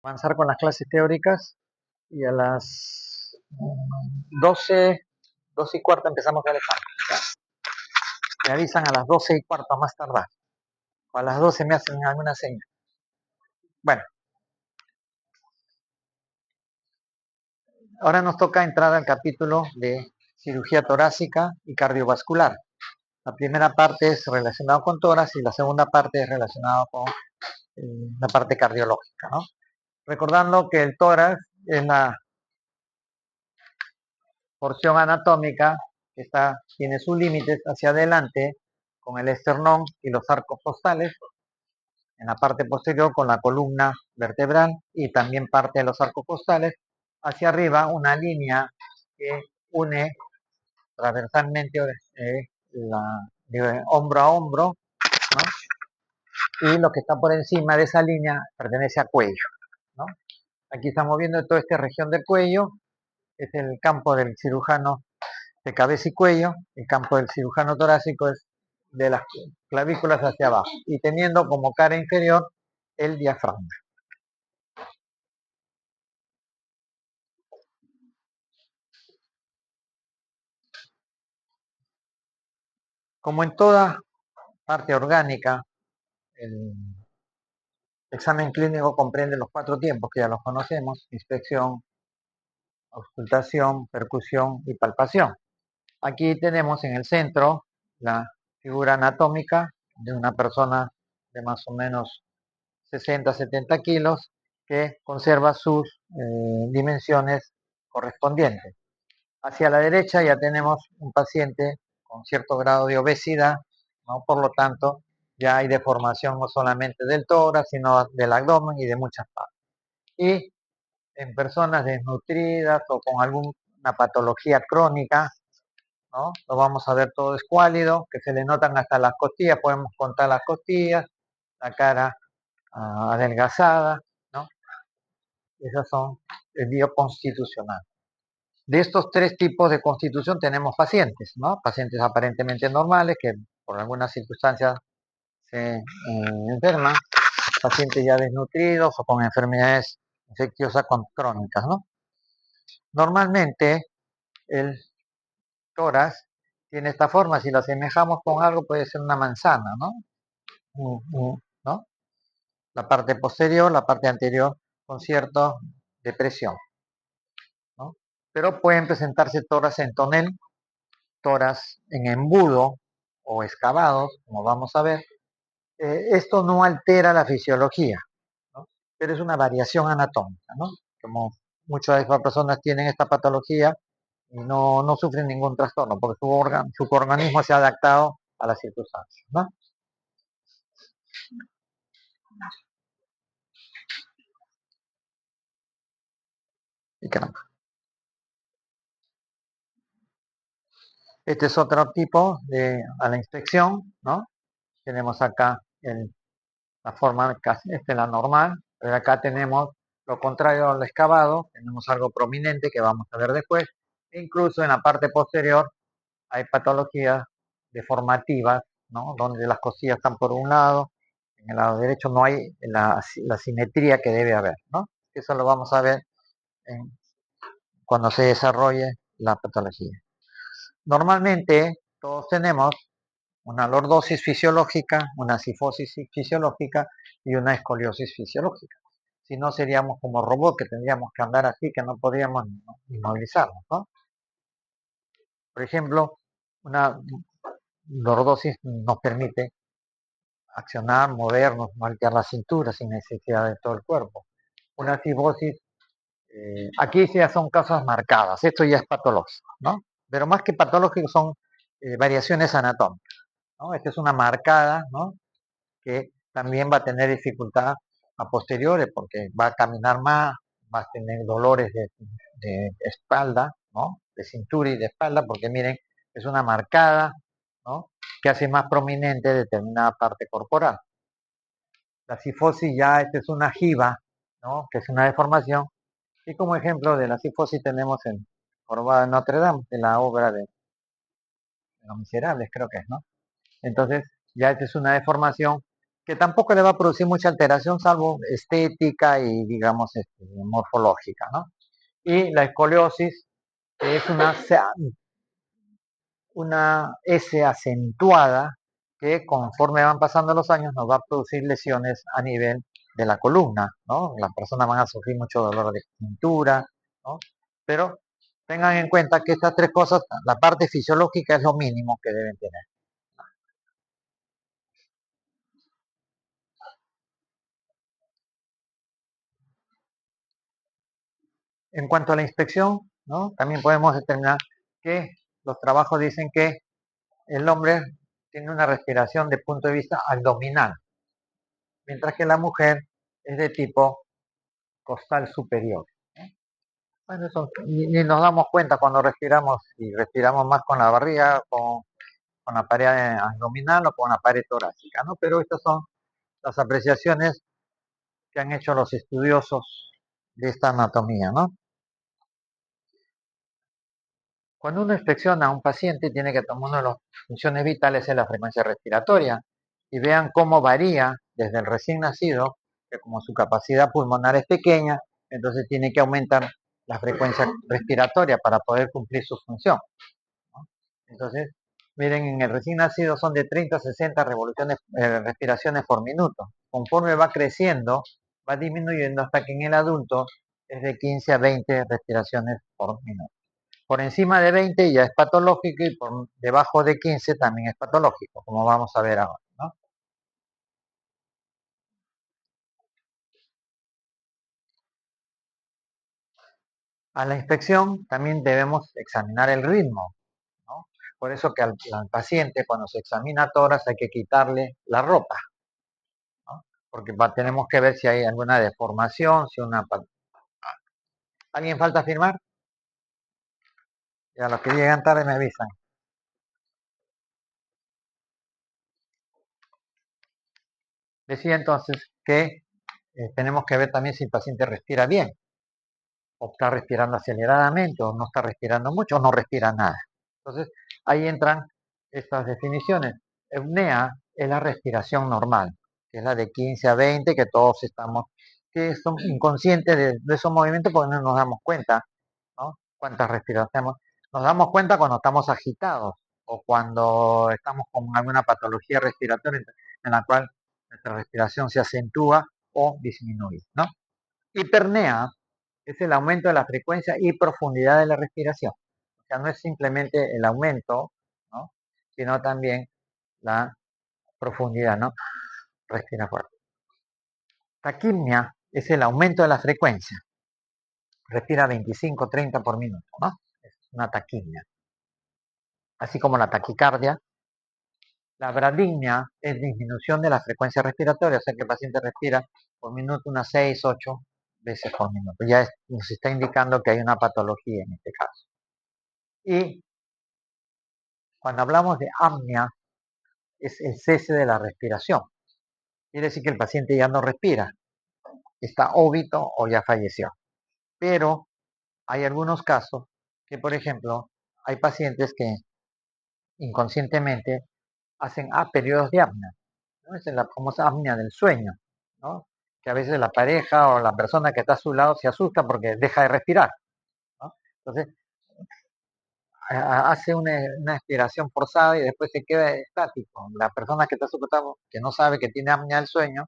Avanzar con las clases teóricas y a las 12, 12 y cuarto empezamos el examen. Me avisan a las 12 y cuarto más tardar. O a las 12 me hacen alguna señal. Bueno, ahora nos toca entrar al capítulo de cirugía torácica y cardiovascular. La primera parte es relacionada con tórax y la segunda parte es relacionada con la parte cardiológica, ¿no? Recordando que el tórax es la porción anatómica que tiene sus límites hacia adelante con el esternón y los arcos costales, en la parte posterior con la columna vertebral y también parte de los arcos costales, hacia arriba una línea que une transversalmente de hombro a hombro, ¿no? Y lo que está por encima de esa línea pertenece a cuello, ¿no? Aquí estamos viendo toda esta región del cuello, es el campo del cirujano de cabeza y cuello. El campo del cirujano torácico es de las clavículas hacia abajo y teniendo como cara inferior el diafragma. Como en toda parte orgánica, el examen clínico comprende los 4 tiempos que ya los conocemos: inspección, auscultación, percusión y palpación. Aquí tenemos en el centro la figura anatómica de una persona de más o menos 60-70 kilos que conserva sus dimensiones correspondientes. Hacia la derecha ya tenemos un paciente con cierto grado de obesidad, ¿no? Por lo tanto, ya hay deformación no solamente del tórax, sino del abdomen y de muchas partes. Y en personas desnutridas o con alguna patología crónica, ¿no? Lo vamos a ver todo escuálido, que se le notan hasta las costillas, podemos contar las costillas, la cara adelgazada, ¿no? Esas son el bioconstitucional. De estos 3 tipos de constitución tenemos pacientes, ¿no? Pacientes aparentemente normales que por algunas circunstancias se enferman, pacientes ya desnutridos o con enfermedades infecciosas crónicas, ¿no? Normalmente el tórax tiene esta forma, si lo asemejamos con algo puede ser una manzana, ¿no? ¿No? La parte posterior, la parte anterior con cierta depresión, ¿no? Pero pueden presentarse tórax en tonel, tórax en embudo o excavados, como vamos a ver. Esto no altera la fisiología, ¿no? Pero es una variación anatómica, ¿no? Como muchas de estas personas tienen esta patología y no sufren ningún trastorno porque su organismo se ha adaptado a las circunstancias, ¿no? Y caramba. Este es otro tipo a la inspección, ¿no? Tenemos acá la forma, esta es la normal, pero acá tenemos lo contrario al excavado, tenemos algo prominente que vamos a ver después. E incluso en la parte posterior hay patologías deformativas, ¿no? Donde las costillas están por un lado, en el lado derecho no hay la simetría que debe haber, ¿no? Eso lo vamos a ver cuando se desarrolle la patología. Normalmente todos tenemos una lordosis fisiológica, una cifosis fisiológica y una escoliosis fisiológica. Si no, seríamos como robots que tendríamos que andar así, que no podríamos inmovilizarnos, ¿no? Por ejemplo, una lordosis nos permite accionar, movernos, marcar la cintura sin necesidad de todo el cuerpo. Una cifosis, aquí ya son causas marcadas, esto ya es patológico, ¿no? Pero más que patológico son variaciones anatómicas, ¿no? Esta es una marcada, ¿no? Que también va a tener dificultad a posteriores porque va a caminar más, va a tener dolores de espalda, ¿no? De cintura y de espalda, porque miren, es una marcada, ¿no? Que hace más prominente determinada parte corporal. La cifosis ya esta es una jiba, ¿no? Que es una deformación. Y como ejemplo de la cifosis tenemos en Jorobado de Notre Dame, de la obra de Los Miserables, creo que es, ¿no? Entonces, ya esta es una deformación que tampoco le va a producir mucha alteración, salvo estética y, digamos, morfológica, ¿no? Y la escoliosis es una S acentuada que conforme van pasando los años nos va a producir lesiones a nivel de la columna, ¿no? Las personas van a sufrir mucho dolor de cintura, ¿no? Pero tengan en cuenta que estas tres cosas, la parte fisiológica es lo mínimo que deben tener. En cuanto a la inspección, ¿no? También podemos determinar que los trabajos dicen que el hombre tiene una respiración de punto de vista abdominal, mientras que la mujer es de tipo costal superior. Bueno, eso ni nos damos cuenta cuando respiramos, si respiramos más con la barriga, con la pared abdominal o con la pared torácica, ¿no? Pero estas son las apreciaciones que han hecho los estudiosos de esta anatomía, ¿no? Cuando uno inspecciona a un paciente, tiene que tomar una de las funciones vitales es la frecuencia respiratoria y vean cómo varía desde el recién nacido, que como su capacidad pulmonar es pequeña, entonces tiene que aumentar la frecuencia respiratoria para poder cumplir su función, ¿no? Entonces, miren, en el recién nacido son de 30 a 60 revoluciones, respiraciones por minuto. Conforme va creciendo, va disminuyendo hasta que en el adulto es de 15 a 20 respiraciones por minuto. Por encima de 20 ya es patológico y por debajo de 15 también es patológico, como vamos a ver ahora, ¿no? A la inspección también debemos examinar el ritmo, ¿no? Por eso que al paciente cuando se examina toras hay que quitarle la ropa, ¿no? Porque tenemos que ver si hay alguna deformación, si una... ¿Alguien falta firmar? Y a los que llegan tarde me avisan. Decía entonces que tenemos que ver también si el paciente respira bien, o está respirando aceleradamente, o no está respirando mucho, o no respira nada. Entonces, ahí entran estas definiciones. Eupnea es la respiración normal, que es la de 15 a 20, que todos estamos, que somos inconscientes de esos movimientos porque no nos damos cuenta, ¿no? Cuántas respiraciones hacemos. Nos damos cuenta cuando estamos agitados o cuando estamos con alguna patología respiratoria en la cual nuestra respiración se acentúa o disminuye, ¿no? Hipernea es el aumento de la frecuencia y profundidad de la respiración. O sea, no es simplemente el aumento, ¿no? Sino también la profundidad, ¿no? Respira fuerte. Taquimia es el aumento de la frecuencia. Respira 25, 30 por minuto, ¿no? Es una taquimia. Así como la taquicardia. La bradigmia es disminución de la frecuencia respiratoria, o sea que el paciente respira por minuto unas 6, 8 veces por minuto. Ya nos está indicando que hay una patología en este caso. Y cuando hablamos de apnea, es el cese de la respiración. Quiere decir que el paciente ya no respira, está óbito o ya falleció. Pero hay algunos casos que, por ejemplo, hay pacientes que inconscientemente hacen periodos de apnea, ¿no? Es la famosa apnea del sueño, ¿no? Que a veces la pareja o la persona que está a su lado se asusta porque deja de respirar, ¿no? Entonces, hace una expiración forzada y después se queda estático. La persona que está sujetado, que no sabe que tiene apnea del sueño,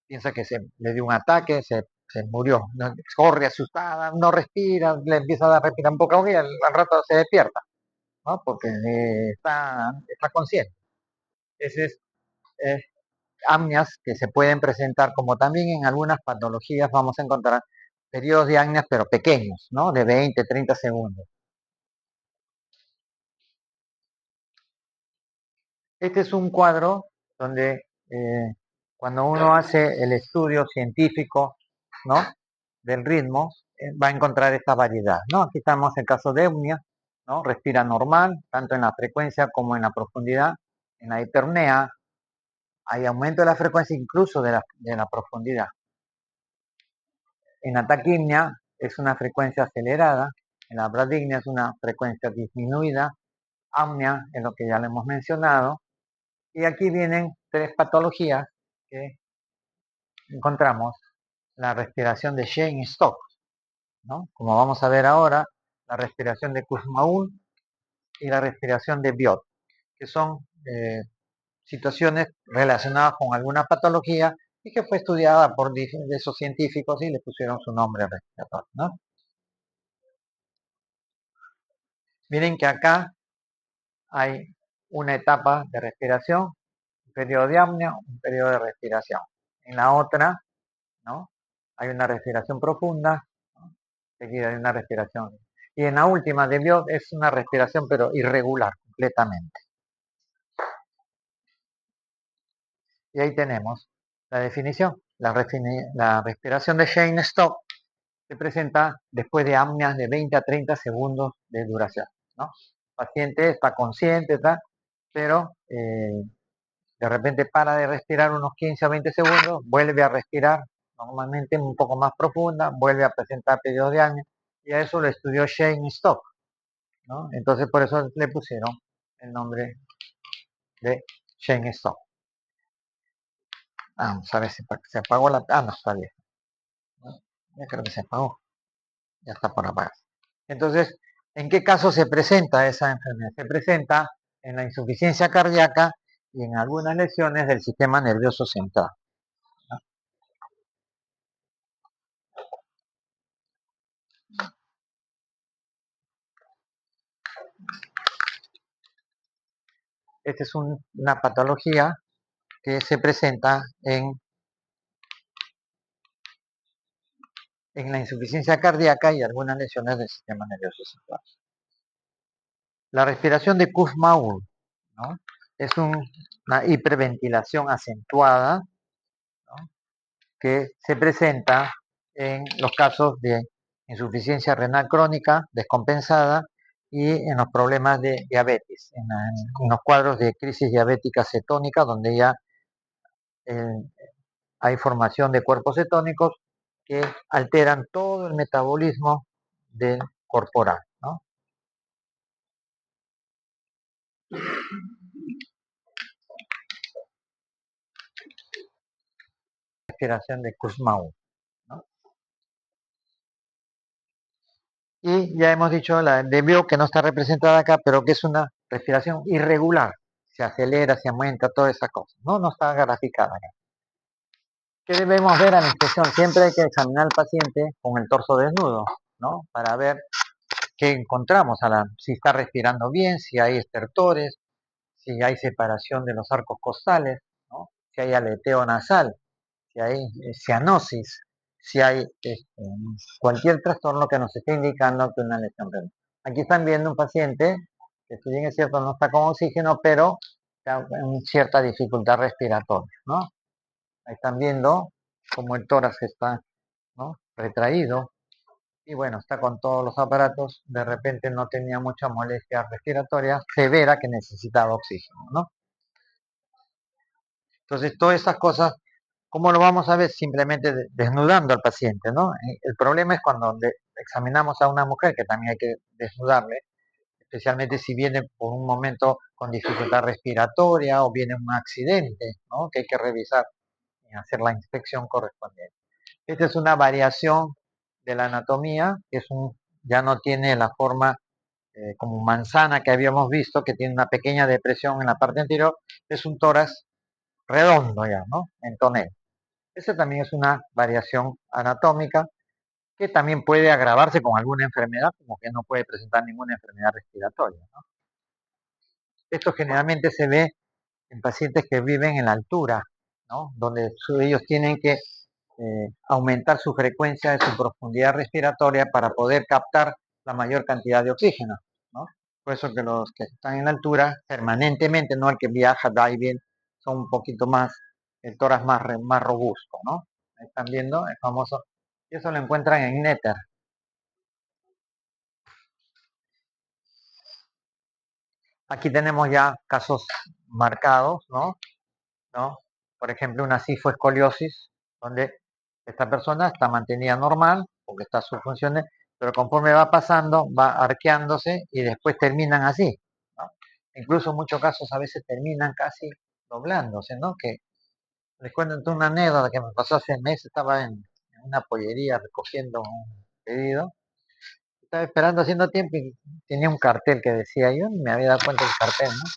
piensa que le dio un ataque, se murió, ¿no? Corre asustada, no respira, le empieza a dar respirar un poco y al rato se despierta, ¿no? Porque está consciente. Ese es eh, apneas que se pueden presentar, como también en algunas patologías vamos a encontrar periodos de apneas, pero pequeños, ¿no? De 20, 30 segundos. Este es un cuadro donde cuando uno hace el estudio científico, ¿no? Del ritmo, va a encontrar esta variedad, ¿no? Aquí estamos en el caso de apnea, ¿no? Respira normal, tanto en la frecuencia como en la profundidad. En la hipernea hay aumento de la frecuencia incluso de la profundidad. En la taquimia es una frecuencia acelerada, en la bradigmia es una frecuencia disminuida, apnea es lo que ya le hemos mencionado, y aquí vienen tres patologías que encontramos la respiración de Cheyne-Stokes, ¿no? Como vamos a ver ahora, la respiración de Kussmaul y la respiración de Biot, que son situaciones relacionadas con alguna patología y que fue estudiada por esos científicos y le pusieron su nombre respiratorio, ¿no? Miren que acá hay una etapa de respiración, un periodo de apnea, un periodo de respiración. En la otra, ¿no? Hay una respiración profunda, ¿no? Seguida de una respiración. Y en la última de Biot es una respiración pero irregular completamente. Y ahí tenemos la definición. La respiración de Cheyne-Stokes se presenta después de apneas de 20 a 30 segundos de duración, ¿no? El paciente está consciente, pero de repente para de respirar unos 15 a 20 segundos, vuelve a respirar normalmente un poco más profunda, vuelve a presentar periodos de apnea, y a eso lo estudió Cheyne-Stokes, ¿no? Entonces por eso le pusieron el nombre de Cheyne-Stokes. Vamos a ver si se apagó la... no, está bien. Ya creo que se apagó. Ya está por apagar. Entonces, ¿en qué caso se presenta esa enfermedad? Se presenta en la insuficiencia cardíaca y en algunas lesiones del sistema nervioso central, ¿no? Esta es una patología que se presenta en la insuficiencia cardíaca y algunas lesiones del sistema nervioso central. La respiración de Kussmaul, ¿no? Es una hiperventilación acentuada, ¿no? Que se presenta en los casos de insuficiencia renal crónica descompensada y en los problemas de diabetes, en los cuadros de crisis diabética cetónica, donde ya eh, hay formación de cuerpos cetónicos que alteran todo el metabolismo del corporal, ¿no? Respiración de Kussmaul, ¿no? Y ya hemos dicho la de Biot, que no está representada acá, pero que es una respiración irregular. Se acelera, se aumenta, todas esas cosas. No está graficada acá. ¿Qué debemos ver a la inspección? Siempre hay que examinar al paciente con el torso desnudo, ¿no? Para ver qué encontramos, si está respirando bien, si hay estertores, si hay separación de los arcos costales, ¿no? Si hay aleteo nasal, si hay cianosis, si hay cualquier trastorno que nos esté indicando que una lesión renal. Aquí están viendo un paciente que, si bien es cierto, no está con oxígeno, pero está en cierta dificultad respiratoria, ¿no? Ahí están viendo cómo el tórax está, ¿no?, retraído, y bueno, está con todos los aparatos. De repente no tenía mucha molestia respiratoria severa que necesitaba oxígeno, ¿no? Entonces, todas esas cosas, ¿cómo lo vamos a ver? Simplemente desnudando al paciente, ¿no? El problema es cuando examinamos a una mujer, que también hay que desnudarle, especialmente si viene por un momento con dificultad respiratoria o viene un accidente, ¿no?, que hay que revisar y hacer la inspección correspondiente. Esta es una variación de la anatomía, ya no tiene la forma como manzana que habíamos visto, que tiene una pequeña depresión en la parte anterior. Es un tórax redondo ya, ¿no?, en tonel. Esa también es una variación anatómica que también puede agravarse con alguna enfermedad, como que no puede presentar ninguna enfermedad respiratoria, ¿no? Esto generalmente se ve en pacientes que viven en la altura, ¿no?, donde ellos tienen que aumentar su frecuencia de su profundidad respiratoria para poder captar la mayor cantidad de oxígeno, ¿no? Por eso que los que están en la altura permanentemente, no el que viaja, da y bien, son un poquito más, el tórax más robusto, ¿no? Están viendo el famoso, y eso lo encuentran en Netter. Aquí tenemos ya casos marcados, ¿no? Por ejemplo, una cifoescoliosis, donde esta persona está mantenida normal, porque está sus funciones, pero conforme va pasando, va arqueándose y después terminan así, ¿no? Incluso en muchos casos a veces terminan casi doblándose, ¿no? Que Les cuento una anécdota que me pasó hace meses. Estaba en una pollería recogiendo un pedido. Estaba esperando haciendo tiempo y tenía un cartel que decía, yo ni me había dado cuenta del cartel, ¿no?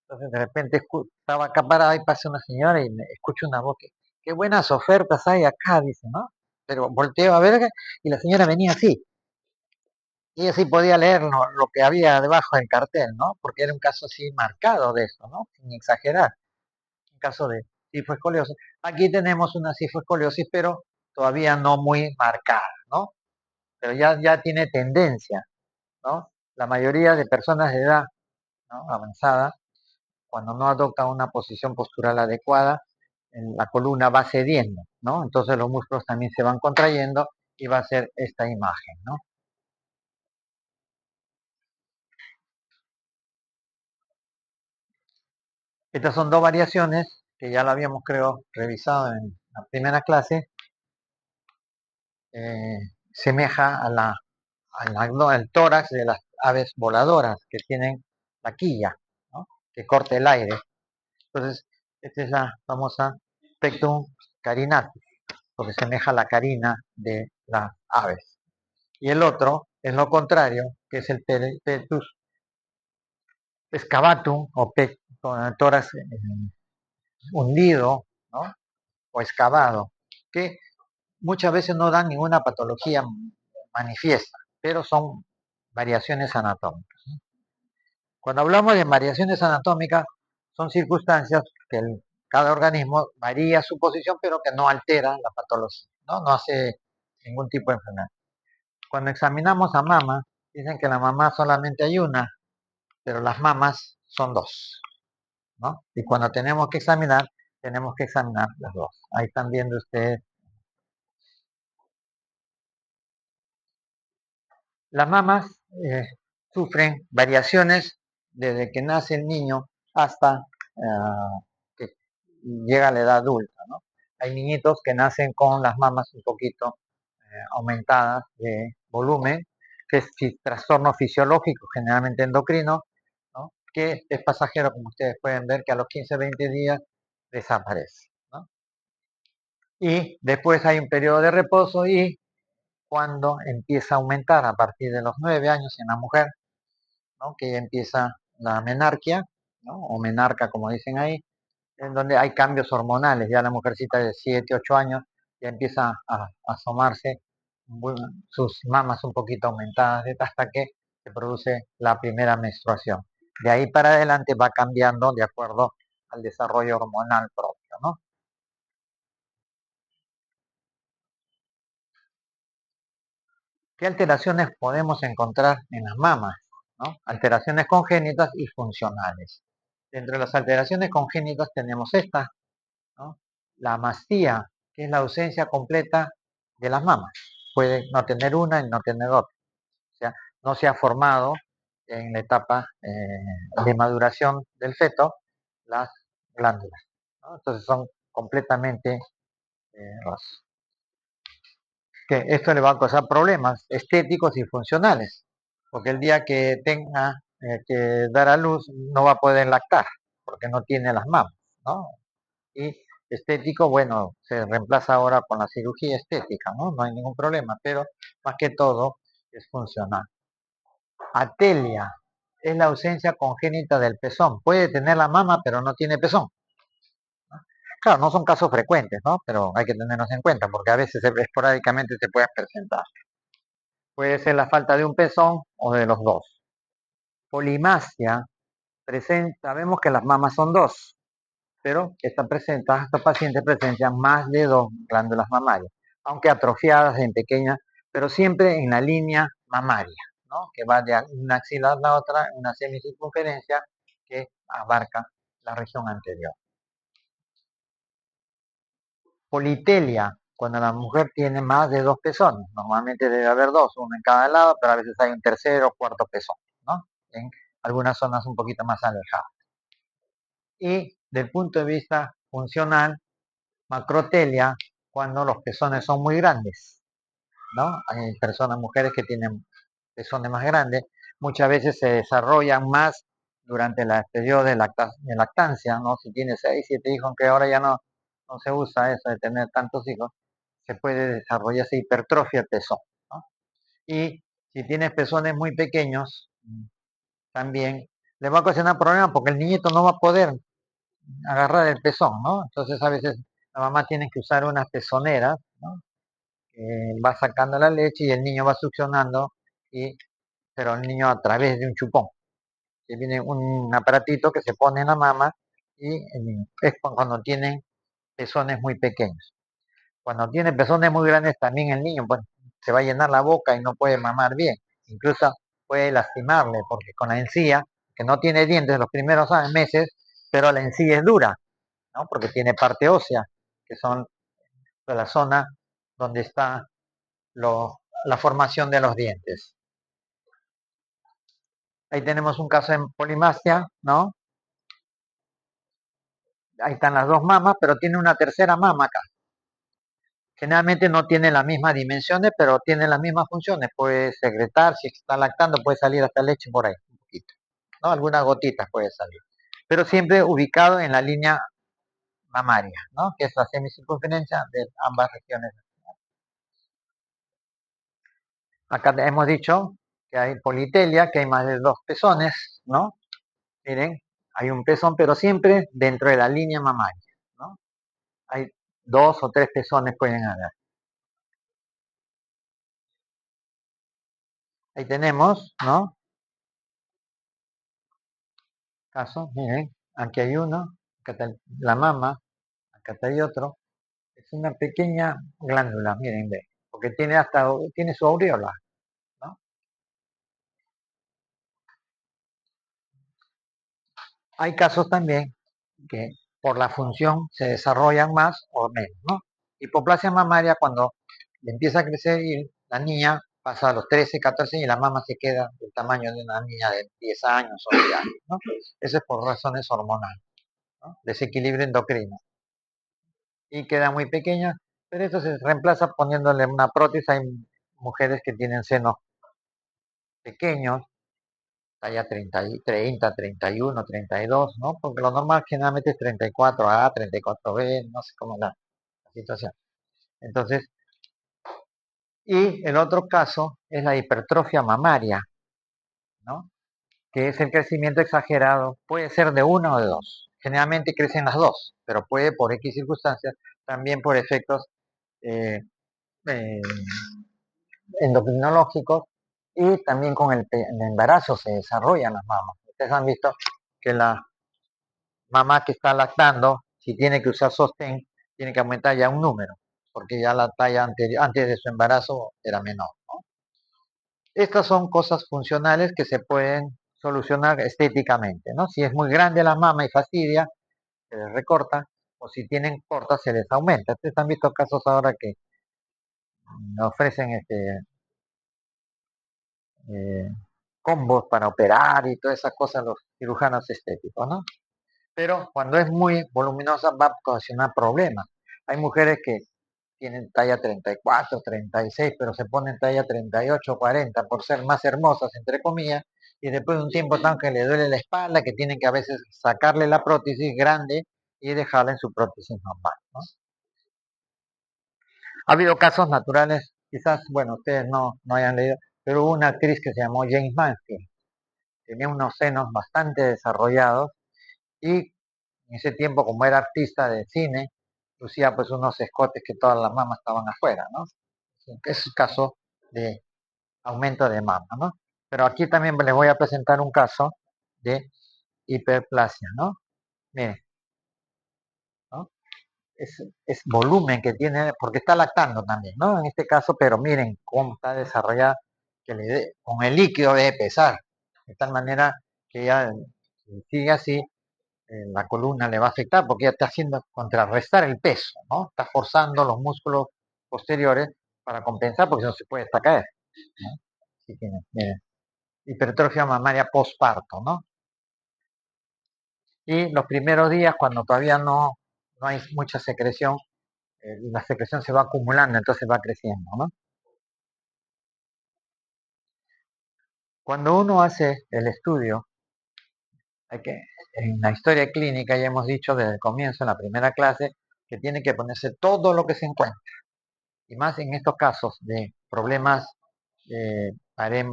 Entonces de repente estaba acá parada y pasa una señora y me escucho una voz que, qué buenas ofertas hay acá, dice, ¿no? Pero volteo a ver y la señora venía así. Y así podía leer lo que había debajo del cartel, ¿no? Porque era un caso así marcado de eso, ¿no? Sin exagerar. Un caso de cifoescoliosis. Aquí tenemos una cifoescoliosis, pero todavía no muy marcada, ¿no? Pero ya tiene tendencia, ¿no? La mayoría de personas de edad, ¿no?, avanzada, cuando no adopta una posición postural adecuada, la columna va cediendo, ¿no? Entonces los músculos también se van contrayendo y va a ser esta imagen, ¿no? Estas son dos variaciones que ya lo habíamos, creo, revisado en la primera clase. Semeja al tórax de las aves voladoras que tienen la quilla, ¿no?, que corta el aire. Entonces, esta es la famosa pectum carinatus, porque semeja a la carina de las aves. Y el otro es lo contrario, que es el petus excavatum o con el tórax hundido, ¿no?, o excavado, que muchas veces no dan ninguna patología manifiesta, pero son variaciones anatómicas. Cuando hablamos de variaciones anatómicas, son circunstancias que cada organismo varía su posición, pero que no altera la patología, ¿no? No hace ningún tipo de enfermedad. Cuando examinamos a mama, dicen que la mamá solamente hay una, pero las mamas son dos, ¿no? Y cuando tenemos que examinar las dos. Ahí están viendo ustedes. Las mamas sufren variaciones desde que nace el niño hasta que llega a la edad adulta, ¿no? Hay niñitos que nacen con las mamas un poquito aumentadas de volumen, que es trastorno fisiológico, generalmente endocrino, ¿no?, que es pasajero, como ustedes pueden ver, que a los 15-20 días desaparece, ¿no? Y después hay un periodo de reposo y cuando empieza a aumentar a partir de los 9 años en la mujer, ¿no?, que ya empieza la menarquia, ¿no?, o menarca como dicen ahí, en donde hay cambios hormonales. Ya la mujercita de 7, 8 años ya empieza a asomarse sus mamas un poquito aumentadas hasta que se produce la primera menstruación. De ahí para adelante va cambiando de acuerdo al desarrollo hormonal propio, ¿no? ¿Qué alteraciones podemos encontrar en las mamas, ¿no? Alteraciones congénitas y funcionales. Entre las alteraciones congénitas tenemos esta, ¿no?, la amastía, que es la ausencia completa de las mamas. Puede no tener una y no tener otra. O sea, no se ha formado en la etapa de maduración del feto las glándulas, ¿no? Entonces son completamente rosas. Que esto le va a causar problemas estéticos y funcionales, porque el día que tenga que dar a luz no va a poder lactar, porque no tiene las mamas, ¿no? Y estético, bueno, se reemplaza ahora con la cirugía estética, ¿no? No hay ningún problema, pero más que todo es funcional. Atelia es la ausencia congénita del pezón. Puede tener la mama, pero no tiene pezón, ¿no? Claro, no son casos frecuentes, ¿no? Pero hay que tenerlos en cuenta, porque a veces esporádicamente se puede presentar. Puede ser la falta de un pezón o de los dos. Polimasia, sabemos que las mamas son dos, pero estos pacientes presentan más de dos glándulas mamarias, aunque atrofiadas en pequeñas, pero siempre en la línea mamaria, ¿no?, que va de una axila a la otra, una semicircunferencia que abarca la región anterior. Politelia, cuando la mujer tiene más de dos pezones, normalmente debe haber dos, uno en cada lado, pero a veces hay un tercero o cuarto pezón, ¿no?, en algunas zonas un poquito más alejadas. Y del punto de vista funcional, macrotelia, cuando los pezones son muy grandes, ¿no? Hay mujeres que tienen pezones más grandes, muchas veces se desarrollan más durante el periodo de lactancia, ¿no? Si tiene 6, 7 hijos, aunque ahora ya no no se usa eso de tener tantos hijos, se puede desarrollar esa hipertrofia del pezón, ¿no? Y si tienes pezones muy pequeños, también le va a ocasionar problemas porque el niñito no va a poder agarrar el pezón, ¿no? Entonces a veces la mamá tiene que usar unas pezoneras, ¿no? Va sacando la leche y el niño va succionando, pero el niño a través de un chupón. Que viene un aparatito que se pone en la mama y es cuando tienen pezones muy pequeños. Cuando tiene pezones muy grandes también el niño pues, se va a llenar la boca y no puede mamar bien. Incluso puede lastimarle porque con la encía, que no tiene dientes los primeros meses, pero la encía es dura, ¿no? Porque tiene parte ósea, que son de la zona donde está la formación de los dientes. Ahí tenemos un caso en polimastia, ¿no? Ahí están las dos mamas, pero tiene una tercera mama acá. Generalmente no tiene las mismas dimensiones, pero tiene las mismas funciones. Puede secretar, si está lactando, puede salir hasta leche por ahí, un poquito, ¿no? Algunas gotitas puede salir. Pero siempre ubicado en la línea mamaria, ¿no? Que es la semicircunferencia de ambas regiones. Acá hemos dicho que hay politelia, que hay más de dos pezones, ¿no? Miren, hay un pezón, pero siempre dentro de la línea mamaria, ¿no? Hay dos o tres pezones pueden haber. Ahí tenemos, ¿no? Caso, miren, aquí hay uno, acá está la mama, acá está hay otro. Es una pequeña glándula, miren, ve, porque tiene su aureola, ¿no? Hay casos también que por la función se desarrollan más o menos, ¿no? Hipoplasia mamaria cuando empieza a crecer y la niña pasa a los 13, 14 y la mama se queda del tamaño de una niña de 10 años o 10 años, ¿no? Eso es por razones hormonales, ¿no? Desequilibrio endocrino. Y queda muy pequeña, pero eso se reemplaza poniéndole una prótesis. Hay mujeres que tienen senos pequeños, talla 30, 31, 32, ¿no? Porque lo normal generalmente es 34A, 34B, no sé cómo es la situación. Entonces, y el otro caso es la hipertrofia mamaria, ¿no? Que es el crecimiento exagerado, puede ser de uno o de dos. Generalmente crecen las dos, pero puede por X circunstancias, también por efectos eh, eh, endocrinológicos y también con el embarazo se desarrollan las mamas. Ustedes han visto que la mamá que está lactando, si tiene que usar sostén, tiene que aumentar ya un número, porque ya la talla anterior, antes de su embarazo era menor, ¿no? Estas son cosas funcionales que se pueden solucionar estéticamente, ¿no? Si es muy grande la mama y fastidia, se les recorta, o si tienen cortas, se les aumenta. Ustedes han visto casos ahora que ofrecen eh, combos para operar y todas esas cosas los cirujanos estéticos, ¿no? Pero cuando es muy voluminosa va a ocasionar problemas. Hay mujeres que tienen talla 34, 36, pero se ponen talla 38, 40 por ser más hermosas, entre comillas, y después de un tiempo tan que le duele la espalda, que tienen que a veces sacarle la prótesis grande y dejarla en su prótesis normal, ¿no? Ha habido casos naturales, quizás, bueno, ustedes no hayan leído, pero hubo una actriz que se llamó James Mansfield, tenía unos senos bastante desarrollados y en ese tiempo, como era artista de cine, lucía pues unos escotes que todas las mamas estaban afuera, ¿no? Es un caso de aumento de mama, ¿no? Pero aquí también les voy a presentar un caso de hiperplasia, ¿no? Miren, ¿no? Es volumen que tiene, porque está lactando también, ¿no? En este caso, pero miren cómo está desarrollada, con el líquido debe pesar, de tal manera que ya si sigue así, la columna le va a afectar porque ya está haciendo contrarrestar el peso, ¿no? Está forzando los músculos posteriores para compensar porque no se puede hasta caer, ¿no? Así que, miren, hipertrofia mamaria postparto, ¿no? Y los primeros días, cuando todavía no hay mucha secreción, la secreción se va acumulando, entonces va creciendo, ¿no? Cuando uno hace el estudio, en la historia clínica ya hemos dicho desde el comienzo, en la primera clase, que tiene que ponerse todo lo que se encuentra. Y más en estos casos de problemas pared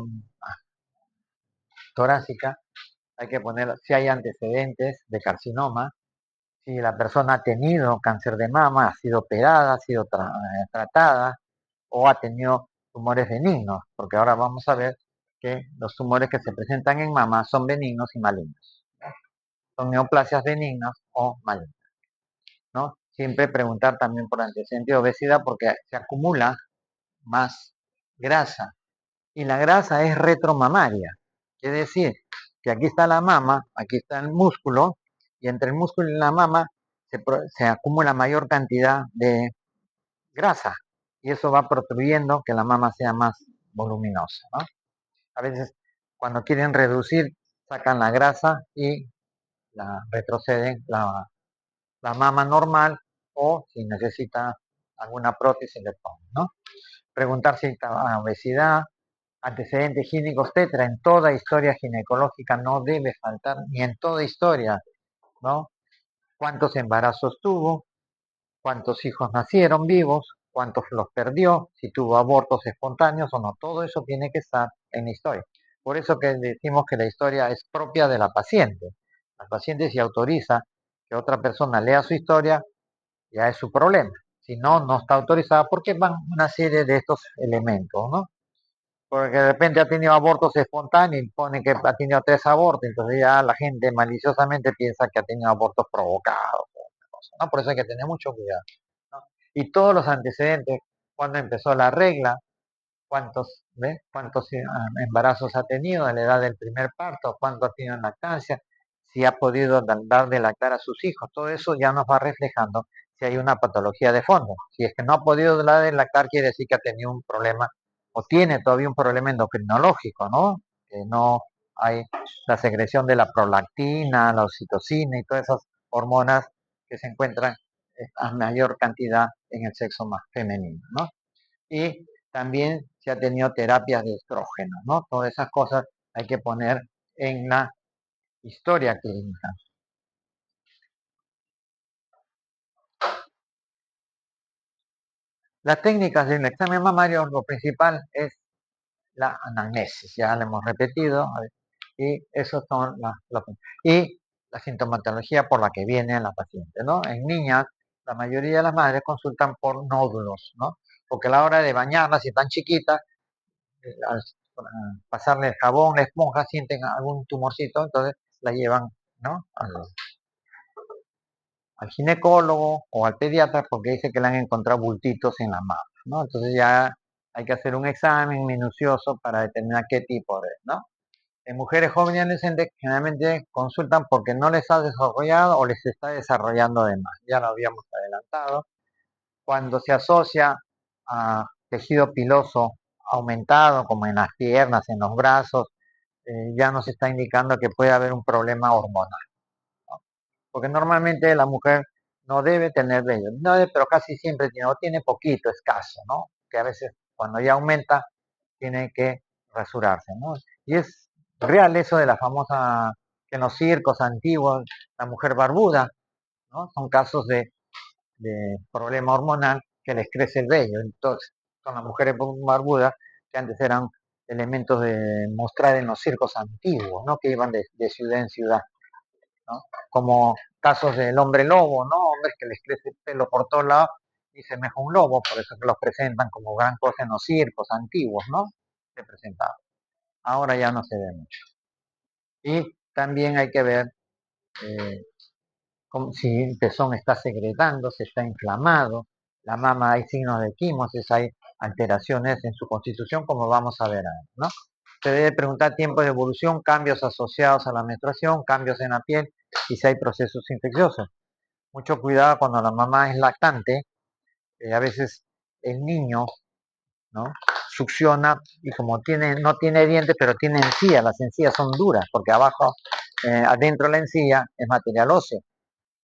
torácica, hay que poner si hay antecedentes de carcinoma, si la persona ha tenido cáncer de mama, ha sido operada, ha sido tratada o ha tenido tumores benignos, porque ahora vamos a ver que los tumores que se presentan en mama son benignos y malignos. Son neoplasias benignas o malignas, ¿no? Siempre preguntar también por antecedentes de obesidad porque se acumula más grasa y la grasa es retromamaria, es decir, que aquí está la mama, aquí está el músculo y entre el músculo y la mama se acumula mayor cantidad de grasa y eso va protuyendo que la mama sea más voluminosa, ¿no? A veces cuando quieren reducir sacan la grasa y la retroceden la mama normal o si necesita alguna prótesis le ponen, ¿no? Preguntar si está obesidad, antecedentes clínicos tetra en toda historia ginecológica no debe faltar, ni en toda historia, ¿no? ¿Cuántos embarazos tuvo? ¿Cuántos hijos nacieron vivos? ¿Cuántos los perdió? Si tuvo abortos espontáneos o no. Todo eso tiene que estar en la historia. Por eso que decimos que la historia es propia de la paciente. La paciente si autoriza que otra persona lea su historia, ya es su problema. Si no, no está autorizada porque van una serie de estos elementos, ¿no? Porque de repente ha tenido abortos espontáneos y pone que ha tenido 3 abortos, entonces ya la gente maliciosamente piensa que ha tenido abortos provocados, ¿no? Por eso hay que tener mucho cuidado, ¿no? Y todos los antecedentes, cuando empezó la regla, cuántos embarazos ha tenido a la edad del primer parto, cuánto ha tenido en lactancia, si ha podido dar de lactar a sus hijos, todo eso ya nos va reflejando si hay una patología de fondo. Si es que no ha podido dar de lactar, quiere decir que ha tenido un problema o tiene todavía un problema endocrinológico, ¿no? Que no hay la secreción de la prolactina, la oxitocina y todas esas hormonas que se encuentran a mayor cantidad en el sexo más femenino, ¿no? Y también se ha tenido terapias de estrógeno, ¿no? Todas esas cosas hay que poner en la historia clínica. Las técnicas del examen mamario, lo principal es la anamnesis, ya lo hemos repetido, y esos son y la sintomatología por la que viene la paciente, ¿no? En niñas, la mayoría de las madres consultan por nódulos, ¿no? Porque a la hora de bañarlas, si están chiquitas, al pasarle el jabón, la esponja, sienten algún tumorcito, entonces la llevan, ¿no? Al ginecólogo o al pediatra porque dice que le han encontrado bultitos en la mama, ¿no? Entonces ya hay que hacer un examen minucioso para determinar qué tipo de, ¿no? En mujeres jóvenes y adolescentes generalmente consultan porque no les ha desarrollado o les está desarrollando de más. Ya lo habíamos adelantado. Cuando se asocia a tejido piloso aumentado, como en las piernas, en los brazos, ya nos está indicando que puede haber un problema hormonal, ¿no? Porque normalmente la mujer no debe tener vello, no debe, pero casi siempre tiene, o tiene poquito, escaso, ¿no? Que a veces cuando ya aumenta, tiene que rasurarse, ¿no? Y es real eso de la famosa, que en los circos antiguos, la mujer barbuda, ¿no? Son casos de problema hormonal que les crece el vello. Entonces, son las mujeres barbudas que antes eran elementos de mostrar en los circos antiguos, ¿no? Que iban de ciudad en ciudad, ¿no? Como casos del hombre lobo, ¿no? Hombres que les crece el pelo por todos lados y semeja un lobo, por eso que los presentan como gran cosa en los circos antiguos, ¿no? Se presentaba. Ahora ya no se ve mucho. Y también hay que ver eh, si el pezón está secretando, si está inflamado, la mama hay signos de quimosis, hay alteraciones en su constitución, como vamos a ver ahora, ¿no? Se debe preguntar tiempo de evolución, cambios asociados a la menstruación, cambios en la piel y si hay procesos infecciosos. Mucho cuidado cuando la mamá es lactante, a veces el niño, ¿no? Succiona y como no tiene dientes, pero tiene encías, las encías son duras, porque abajo, adentro de la encía es material óseo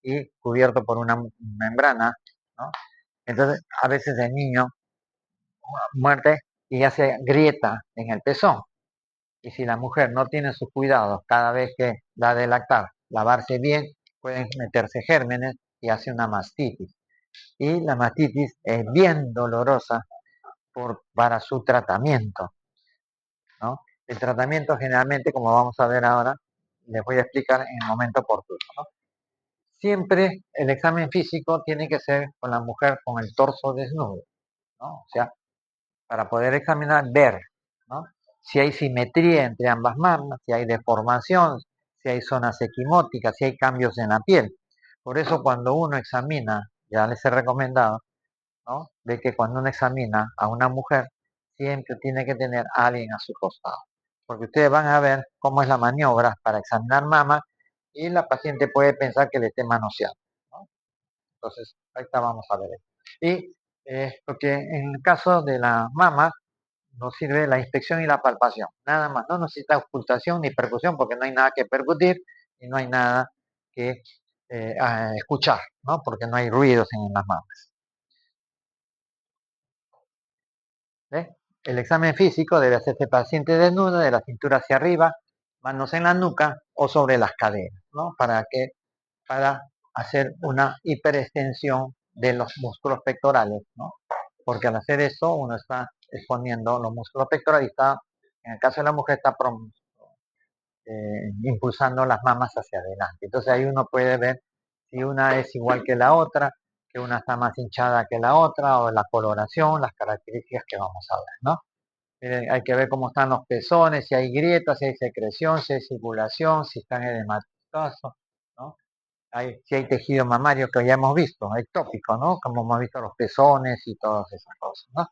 y cubierto por una membrana, ¿no? Entonces, a veces el niño muerde y hace grieta en el pezón. Y si la mujer no tiene sus cuidados cada vez que da de lactar, lavarse bien, pueden meterse gérmenes y hace una mastitis. y la mastitis es bien dolorosa para su tratamiento, ¿no? El tratamiento generalmente, como vamos a ver ahora, les voy a explicar en el momento oportuno, ¿no? Siempre el examen físico tiene que ser con la mujer con el torso desnudo, ¿no? O sea, para poder examinar, ver, ¿no? Si hay simetría entre ambas mamas, si hay deformación, si hay zonas equimóticas, si hay cambios en la piel. Por eso cuando uno examina, ya les he recomendado, ¿no? De que cuando uno examina a una mujer, siempre tiene que tener a alguien a su costado. Porque ustedes van a ver cómo es la maniobra para examinar mama y la paciente puede pensar que le esté manoseando, ¿no? Entonces, ahí está, vamos a ver. Y porque en el caso de la mama, nos sirve la inspección y la palpación. Nada más, no necesita ocultación ni percusión porque no hay nada que percutir y no hay nada que escuchar, ¿no? Porque no hay ruidos en las mamas. ¿Ves? El examen físico debe hacerse paciente desnudo, de la cintura hacia arriba, manos en la nuca o sobre las caderas, ¿no? ¿Para qué? Para hacer una hiperextensión de los músculos pectorales, ¿no? Porque al hacer eso uno está exponiendo los músculos pectorales y está, en el caso de la mujer, está impulsando las mamas hacia adelante. Entonces ahí uno puede ver si una es igual que la otra, que una está más hinchada que la otra, o la coloración, las características que vamos a ver, ¿no? Miren, hay que ver cómo están los pezones, si hay grietas, si hay secreción, si hay circulación, si están edematosos, ¿no? Si hay tejido mamario que ya hemos visto, ectópico, ¿no? Como hemos visto los pezones y todas esas cosas, ¿no?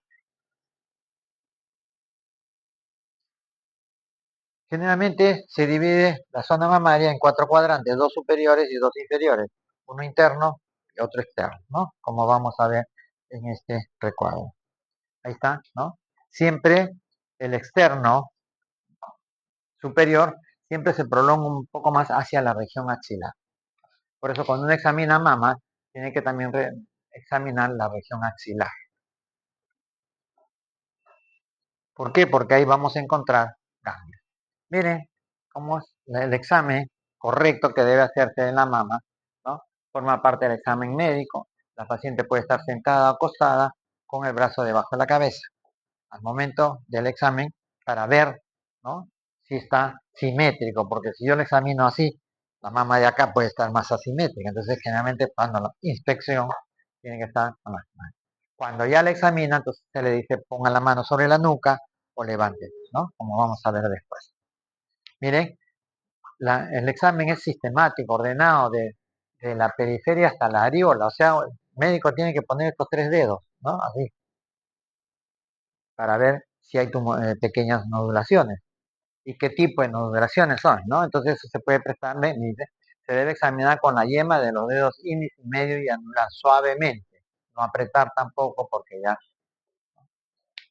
Generalmente se divide la zona mamaria en 4 cuadrantes, 2 superiores y 2 inferiores, uno interno y otro externo, ¿no? Como vamos a ver en este recuadro. Ahí está, ¿no? Siempre el externo superior siempre se prolonga un poco más hacia la región axilar. Por eso cuando uno examina mama, tiene que también examinar la región axilar. ¿Por qué? Porque ahí vamos a encontrar ganglios. Miren cómo es el examen correcto que debe hacerse en la mama, ¿no? Forma parte del examen médico. La paciente puede estar sentada o acostada con el brazo debajo de la cabeza al momento del examen para ver, ¿no? Si está simétrico, porque si yo lo examino así, la mama de acá puede estar más asimétrica. Entonces, generalmente, cuando la inspección tiene que estar con las manos. Cuando ya la examina, entonces se le dice ponga la mano sobre la nuca o levante, ¿no? Como vamos a ver después. Miren, el examen es sistemático, ordenado, de la periferia hasta la areola. O sea, el médico tiene que poner estos 3 dedos, ¿no? Así, para ver si hay pequeñas nodulaciones y qué tipo de nodulaciones son, ¿no? Entonces eso se puede prestar, se debe examinar con la yema de los dedos índice, medio y anular suavemente, no apretar tampoco porque ya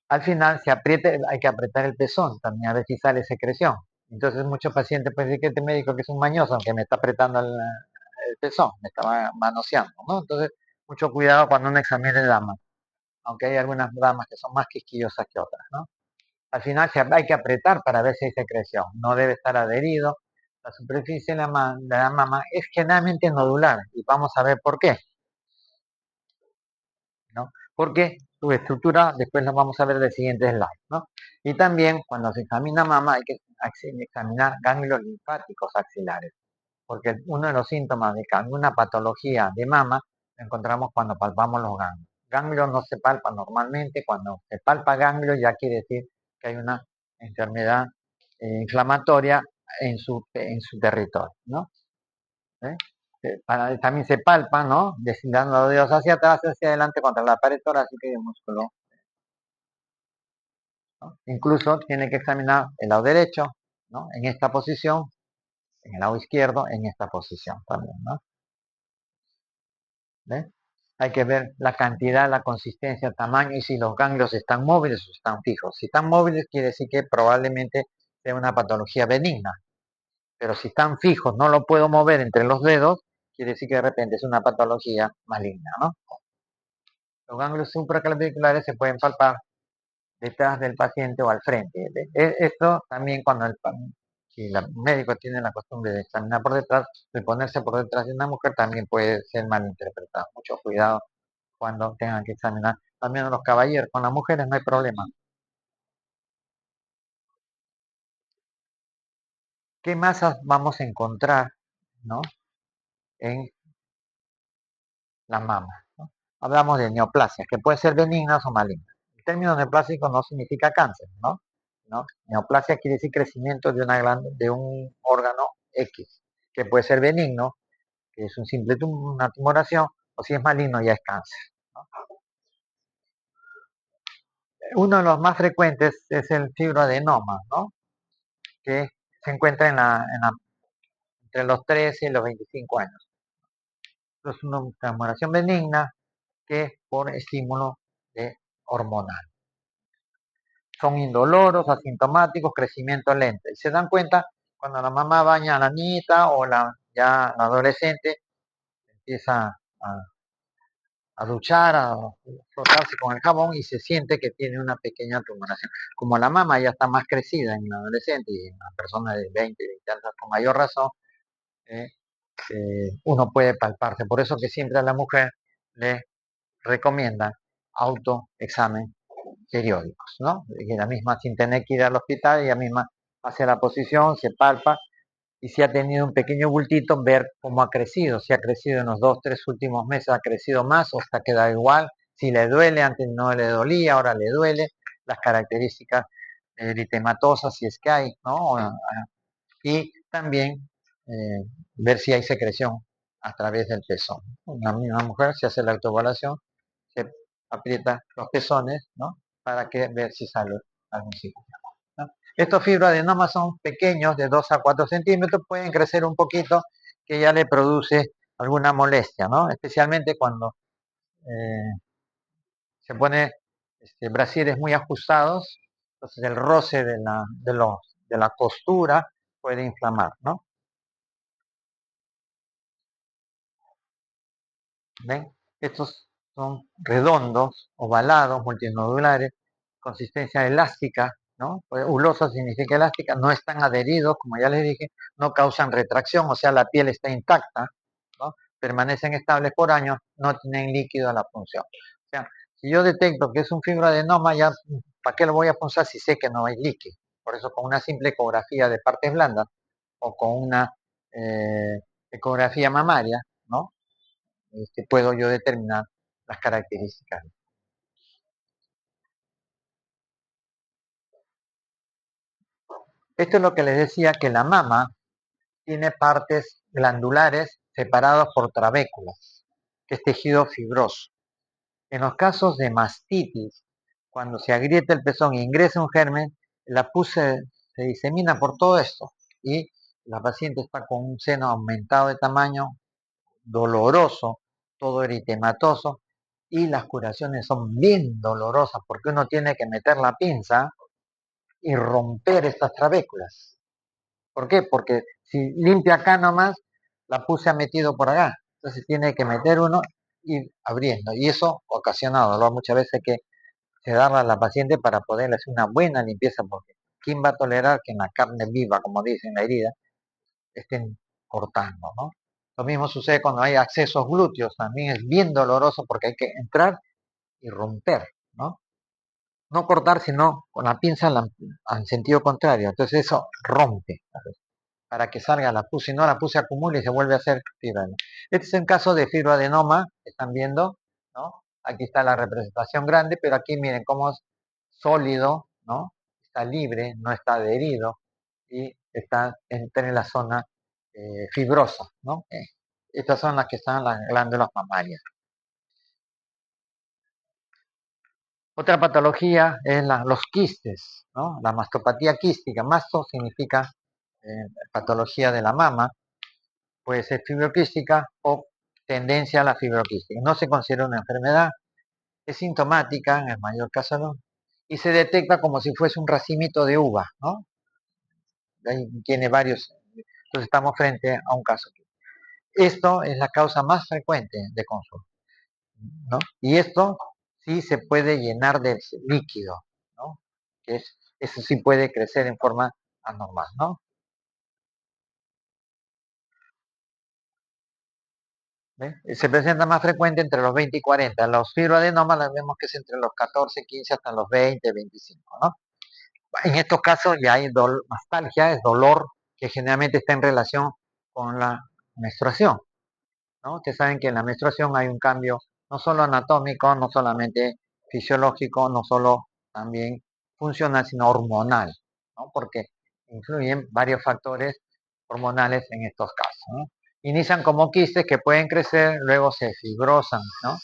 al final se apriete, hay que apretar el pezón también a ver si sale secreción. Entonces muchos pacientes pueden decir que este médico que es un mañoso, que me está apretando el pezón, me está manoseando, ¿no? Entonces mucho cuidado cuando uno examine damas, aunque hay algunas damas que son más quisquillosas que otras, ¿no? Al final hay que apretar para ver si hay secreción. No debe estar adherido. La superficie de la mama es generalmente nodular y vamos a ver por qué, ¿no? Porque su estructura después la vamos a ver del siguiente slide, ¿no? Y también cuando se examina mama hay que examinar ganglios linfáticos axilares, porque uno de los síntomas de alguna patología de mama lo encontramos cuando palpamos los ganglios. Ganglios no se palpa normalmente, cuando se palpa ganglio ya quiere decir que hay una enfermedad inflamatoria en su territorio, ¿no? ¿Eh? También se palpa, ¿no? Deslizando los dedos hacia atrás, hacia adelante contra la pared torácica y el músculo, ¿no? Incluso tiene que examinar el lado derecho, ¿no? En esta posición, en el lado izquierdo, en esta posición también, ¿no? ¿Ves? Hay que ver la cantidad, la consistencia, tamaño y si los ganglios están móviles o están fijos. Si están móviles quiere decir que probablemente sea una patología benigna. Pero si están fijos, no lo puedo mover entre los dedos, quiere decir que de repente es una patología maligna, ¿no? Los ganglios supraclaviculares se pueden palpar detrás del paciente o al frente. Esto también cuando si el médico tiene la costumbre de examinar por detrás, de ponerse por detrás de una mujer también puede ser malinterpretado. Mucho cuidado cuando tengan que examinar. También a los caballeros, con las mujeres no hay problema. ¿Qué masas vamos a encontrar, ¿no? En la mama, ¿no? Hablamos de neoplasias, que pueden ser benignas o malignas. El término neoplásico no significa cáncer, ¿no? ¿No? Neoplasia quiere decir crecimiento de una glándula, de un órgano X, que puede ser benigno, que es un simple una tumoración, o si es maligno ya es cáncer, ¿no? Uno de los más frecuentes es el fibroadenoma, ¿no? Que se encuentra entre los 13 y los 25 años. Es una tumoración benigna que es por estímulo hormonal. Son indoloros, asintomáticos, crecimiento lento. Y se dan cuenta cuando la mamá baña a la niñita o ya la adolescente empieza a duchar, a frotarse con el jabón y se siente que tiene una pequeña tumoración. Como la mama ya está más crecida en la adolescente y en la persona de 20 años con mayor razón, eh, uno puede palparse. Por eso que siempre a la mujer le recomiendan autoexamen periódicos, ¿no? Y la misma sin tener que ir al hospital, ella misma hace la posición, se palpa y si ha tenido un pequeño bultito, ver cómo ha crecido, si ha crecido en los 2, 3 últimos meses, ha crecido más o se ha quedado igual, si le duele, antes no le dolía, ahora le duele, las características eritematosas, si es que hay, ¿no? Y también ver si hay secreción a través del pezón. Una misma mujer se hace la autoevaluación, se aprieta los pezones, ¿no? Para ver si sale algún ciclo, ¿no? Estos fibroadenomas son pequeños, de 2 a 4 centímetros, pueden crecer un poquito, que ya le produce alguna molestia, ¿no? Especialmente cuando se pone brasieres muy ajustados, entonces el roce de la costura puede inflamar, ¿no? ¿Ven? Estos son redondos, ovalados, multinodulares, consistencia elástica, ¿no? Pues hulosa significa elástica, no están adheridos, como ya les dije, no causan retracción, o sea, la piel está intacta, ¿no? Permanecen estables por años, no tienen líquido a la punción. O sea, si yo detecto que es un fibroadenoma, ya, ¿para qué lo voy a punzar si sé que no hay líquido? Por eso con una simple ecografía de partes blandas o con una ecografía mamaria, ¿no? Puedo yo determinar las características. Esto es lo que les decía, que la mama tiene partes glandulares separadas por trabéculas, que es tejido fibroso. En los casos de mastitis, cuando se agrieta el pezón e ingresa un germen, la pus se disemina por todo esto y la paciente está con un seno aumentado de tamaño, doloroso, todo eritematoso, y las curaciones son bien dolorosas porque uno tiene que meter la pinza y romper estas trabéculas. ¿Por qué? Porque si limpia acá nomás, la pus se ha metido por acá. Entonces tiene que meter uno y abriendo. Y eso ocasiona dolor. Muchas veces hay que sedarla a la paciente para poderle hacer una buena limpieza, porque ¿quién va a tolerar que en la carne viva, como dicen, la herida, estén cortando, ¿no? Lo mismo sucede cuando hay accesos glúteos, también es bien doloroso porque hay que entrar y romper, ¿no? No cortar, sino con la pinza al sentido contrario. Entonces eso rompe, ¿sabes? Para que salga la pus, si no la pus se acumula y se vuelve a hacer fibra. Este es un caso de fibroadenoma, están viendo, ¿no? Aquí está la representación grande, pero aquí miren cómo es sólido, ¿no? Está libre, no está adherido y está en la zona fibrosa, ¿no? Estas son las que están las glándulas mamarias. Otra patología es los quistes, ¿no? La mastopatía quística. Masto significa patología de la mama, puede ser fibroquística o tendencia a la fibroquística. No se considera una enfermedad, es sintomática en el mayor caso no, y se detecta como si fuese un racimito de uva, ¿no? Ahí tiene varios, entonces estamos frente a un caso. Esto es la causa más frecuente de consulta, ¿no? Y esto sí se puede llenar de líquido, ¿no? Eso sí puede crecer en forma anormal, ¿no? ¿Ve? Se presenta más frecuente entre los 20 y 40. Los fibroadenomas las vemos que es entre los 14, 15 hasta los 20, 25, ¿no? En estos casos ya hay nostalgia, es dolor que generalmente está en relación con la menstruación, ¿no? Ustedes saben que en la menstruación hay un cambio no solo anatómico, no solamente fisiológico, no solo también funcional, sino hormonal, ¿no? Porque influyen varios factores hormonales en estos casos, ¿no? Inician como quistes que pueden crecer, luego se fibrosan, ¿no?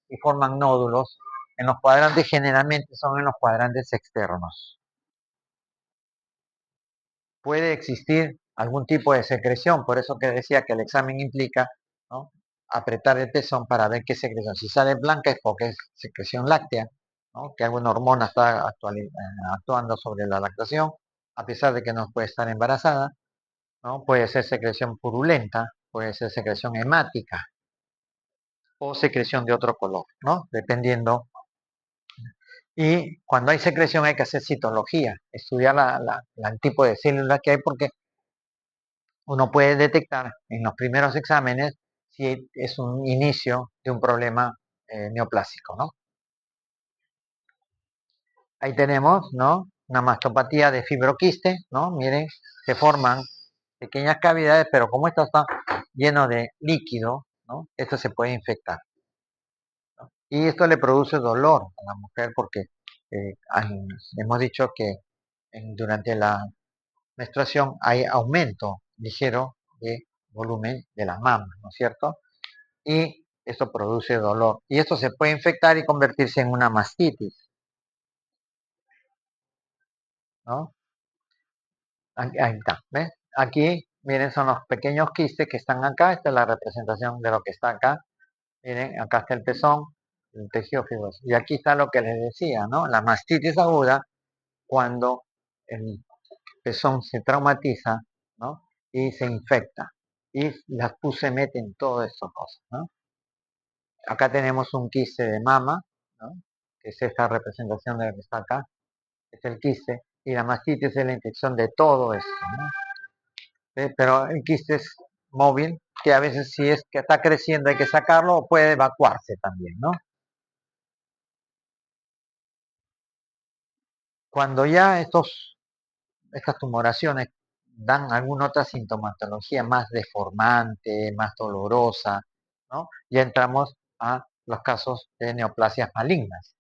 Y forman nódulos. En los cuadrantes generalmente son en los cuadrantes externos. Puede existir algún tipo de secreción, por eso que decía que el examen implica, ¿no?, apretar el pezón para ver qué secreción. Si sale blanca es porque es secreción láctea, ¿no?, que alguna hormona está actuando sobre la lactación, a pesar de que no puede estar embarazada, ¿no? Puede ser secreción purulenta, puede ser secreción hemática o secreción de otro color, ¿no? Dependiendo. Y cuando hay secreción hay que hacer citología, estudiar el tipo de células que hay, porque uno puede detectar en los primeros exámenes si es un inicio de un problema neoplásico, ¿no? Ahí tenemos, ¿no?, una mastopatía de fibroquiste, ¿no? Miren, se forman pequeñas cavidades, pero como esto está lleno de líquido, ¿no?, esto se puede infectar, ¿no? Y esto le produce dolor a la mujer porque hemos dicho que durante la menstruación hay aumento ligero de volumen de las mamas, ¿no es cierto? Y esto produce dolor. Y esto se puede infectar y convertirse en una mastitis, ¿no? Ahí está, ¿ves? Aquí, miren, son los pequeños quistes que están acá. Esta es la representación de lo que está acá. Miren, acá está el pezón, el tejido fibroso. Y aquí está lo que les decía, ¿no? La mastitis aguda, cuando el pezón se traumatiza, ¿no?, y se infecta. Y las pus se meten en todas estas cosas, ¿no? Acá tenemos un quiste de mama, ¿no?, que es esta representación de lo que está acá, es el quiste, y la mastitis es la infección de todo esto, ¿no? Pero el quiste es móvil, que a veces si es que está creciendo hay que sacarlo, o puede evacuarse también, ¿no? Cuando ya estas tumoraciones dan alguna otra sintomatología más deformante, más dolorosa, ¿no?, ya entramos a los casos de neoplasias malignas.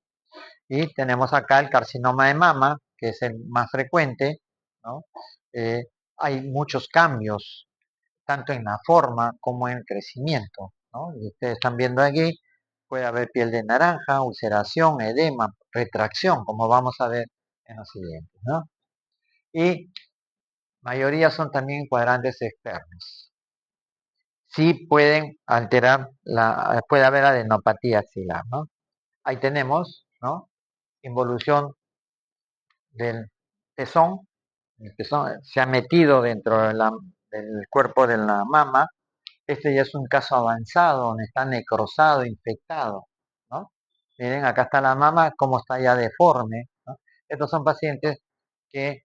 Y tenemos acá el carcinoma de mama, que es el más frecuente, ¿no? Hay muchos cambios, tanto en la forma como en el crecimiento, ¿no? Y ustedes están viendo aquí, puede haber piel de naranja, ulceración, edema, retracción, como vamos a ver en los siguientes, ¿no? Y mayoría son también cuadrantes externos. Sí pueden alterar, puede haber adenopatía axilar, ¿no? Ahí tenemos, ¿no?, involución del pezón. El pezón se ha metido dentro del cuerpo de la mama. Este ya es un caso avanzado, donde está necrosado, infectado, ¿no? Miren, acá está la mama, como está ya deforme, ¿no? Estos son pacientes que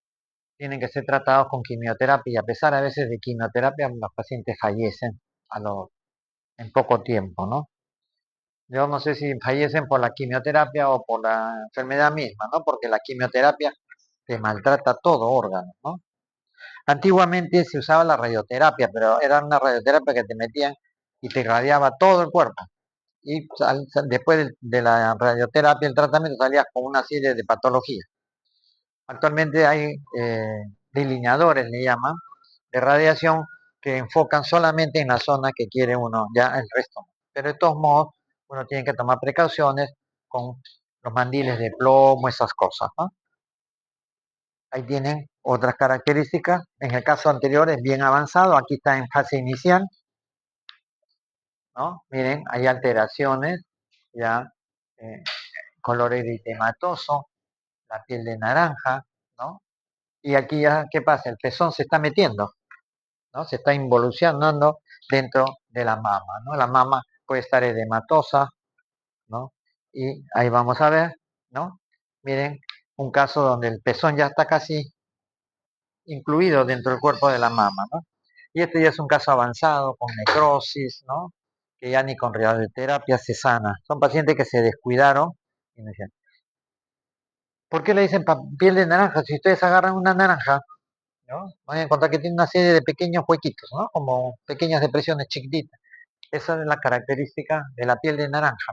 tienen que ser tratados con quimioterapia, y a pesar a veces de quimioterapia, los pacientes fallecen en poco tiempo, ¿no? Yo no sé si fallecen por la quimioterapia o por la enfermedad misma, ¿no? Porque la quimioterapia te maltrata todo órgano, ¿no? Antiguamente se usaba la radioterapia, pero era una radioterapia que te metían y te irradiaba todo el cuerpo. Y después de la radioterapia, el tratamiento, salías con una serie de patologías. Actualmente hay delineadores, le llaman, de radiación, que enfocan solamente en la zona que quiere uno, ya el resto. Pero de todos modos, uno tiene que tomar precauciones con los mandiles de plomo, esas cosas, ¿no? Ahí tienen otras características. En el caso anterior es bien avanzado, aquí está en fase inicial, ¿no? Miren, hay alteraciones, ya, color eritematoso, la piel de naranja, ¿no? Y aquí ya, ¿qué pasa? El pezón se está metiendo, ¿no? Se está involucionando dentro de la mama, ¿no? La mama puede estar edematosa, ¿no? Y ahí vamos a ver, ¿no? Miren, un caso donde el pezón ya está casi incluido dentro del cuerpo de la mama, ¿no? Y este ya es un caso avanzado con necrosis, ¿no? que ya ni con radioterapia se sana. Son pacientes que se descuidaron y me dicen, ¿por qué le dicen piel de naranja? Si ustedes agarran una naranja, ¿no? Van a encontrar que tiene una serie de pequeños huequitos, ¿no? Como pequeñas depresiones chiquititas. Esa es la característica de la piel de naranja,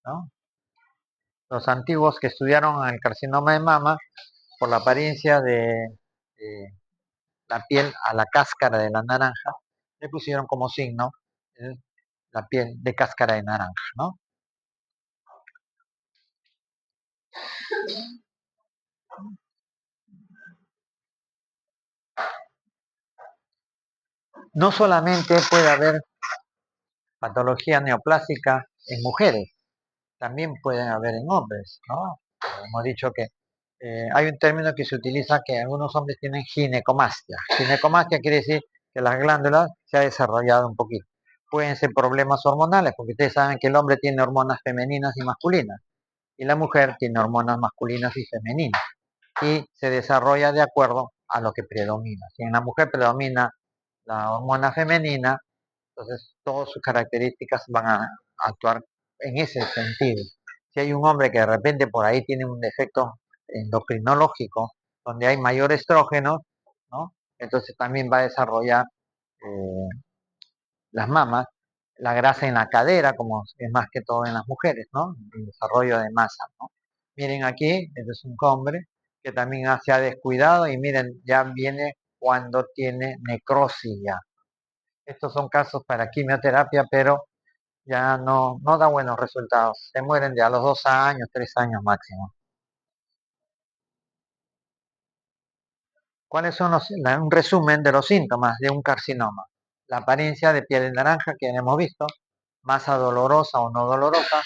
¿no? Los antiguos que estudiaron el carcinoma de mama, por la apariencia de la piel a la cáscara de la naranja, le pusieron como signo la piel de cáscara de naranja, ¿no? No solamente puede haber patología neoplástica en mujeres, también pueden haber en hombres, ¿no? Hemos dicho que hay un término que se utiliza que algunos hombres tienen ginecomastia. Ginecomastia quiere decir que las glándulas se ha desarrollado un poquito. Pueden ser problemas hormonales, porque ustedes saben que el hombre tiene hormonas femeninas y masculinas, y la mujer tiene hormonas masculinas y femeninas, y se desarrolla de acuerdo a lo que predomina. Si en la mujer predomina la hormona femenina, entonces todas sus características van a actuar en ese sentido. Si hay un hombre que de repente por ahí tiene un defecto endocrinológico, donde hay mayor estrógeno, ¿no? Entonces también va a desarrollar eh, las mamas, la grasa en la cadera, como es más que todo en las mujeres, ¿no? El desarrollo de masa, ¿no? Miren aquí, este es un hombre que también se ha descuidado y miren, ya viene cuando tiene necrosis ya. Estos son casos para quimioterapia, pero ya no da buenos resultados. Se mueren ya a los 2 años, 3 años máximo. ¿Cuáles son un resumen de los síntomas de un carcinoma? La apariencia de piel de naranja que hemos visto, masa dolorosa o no dolorosa,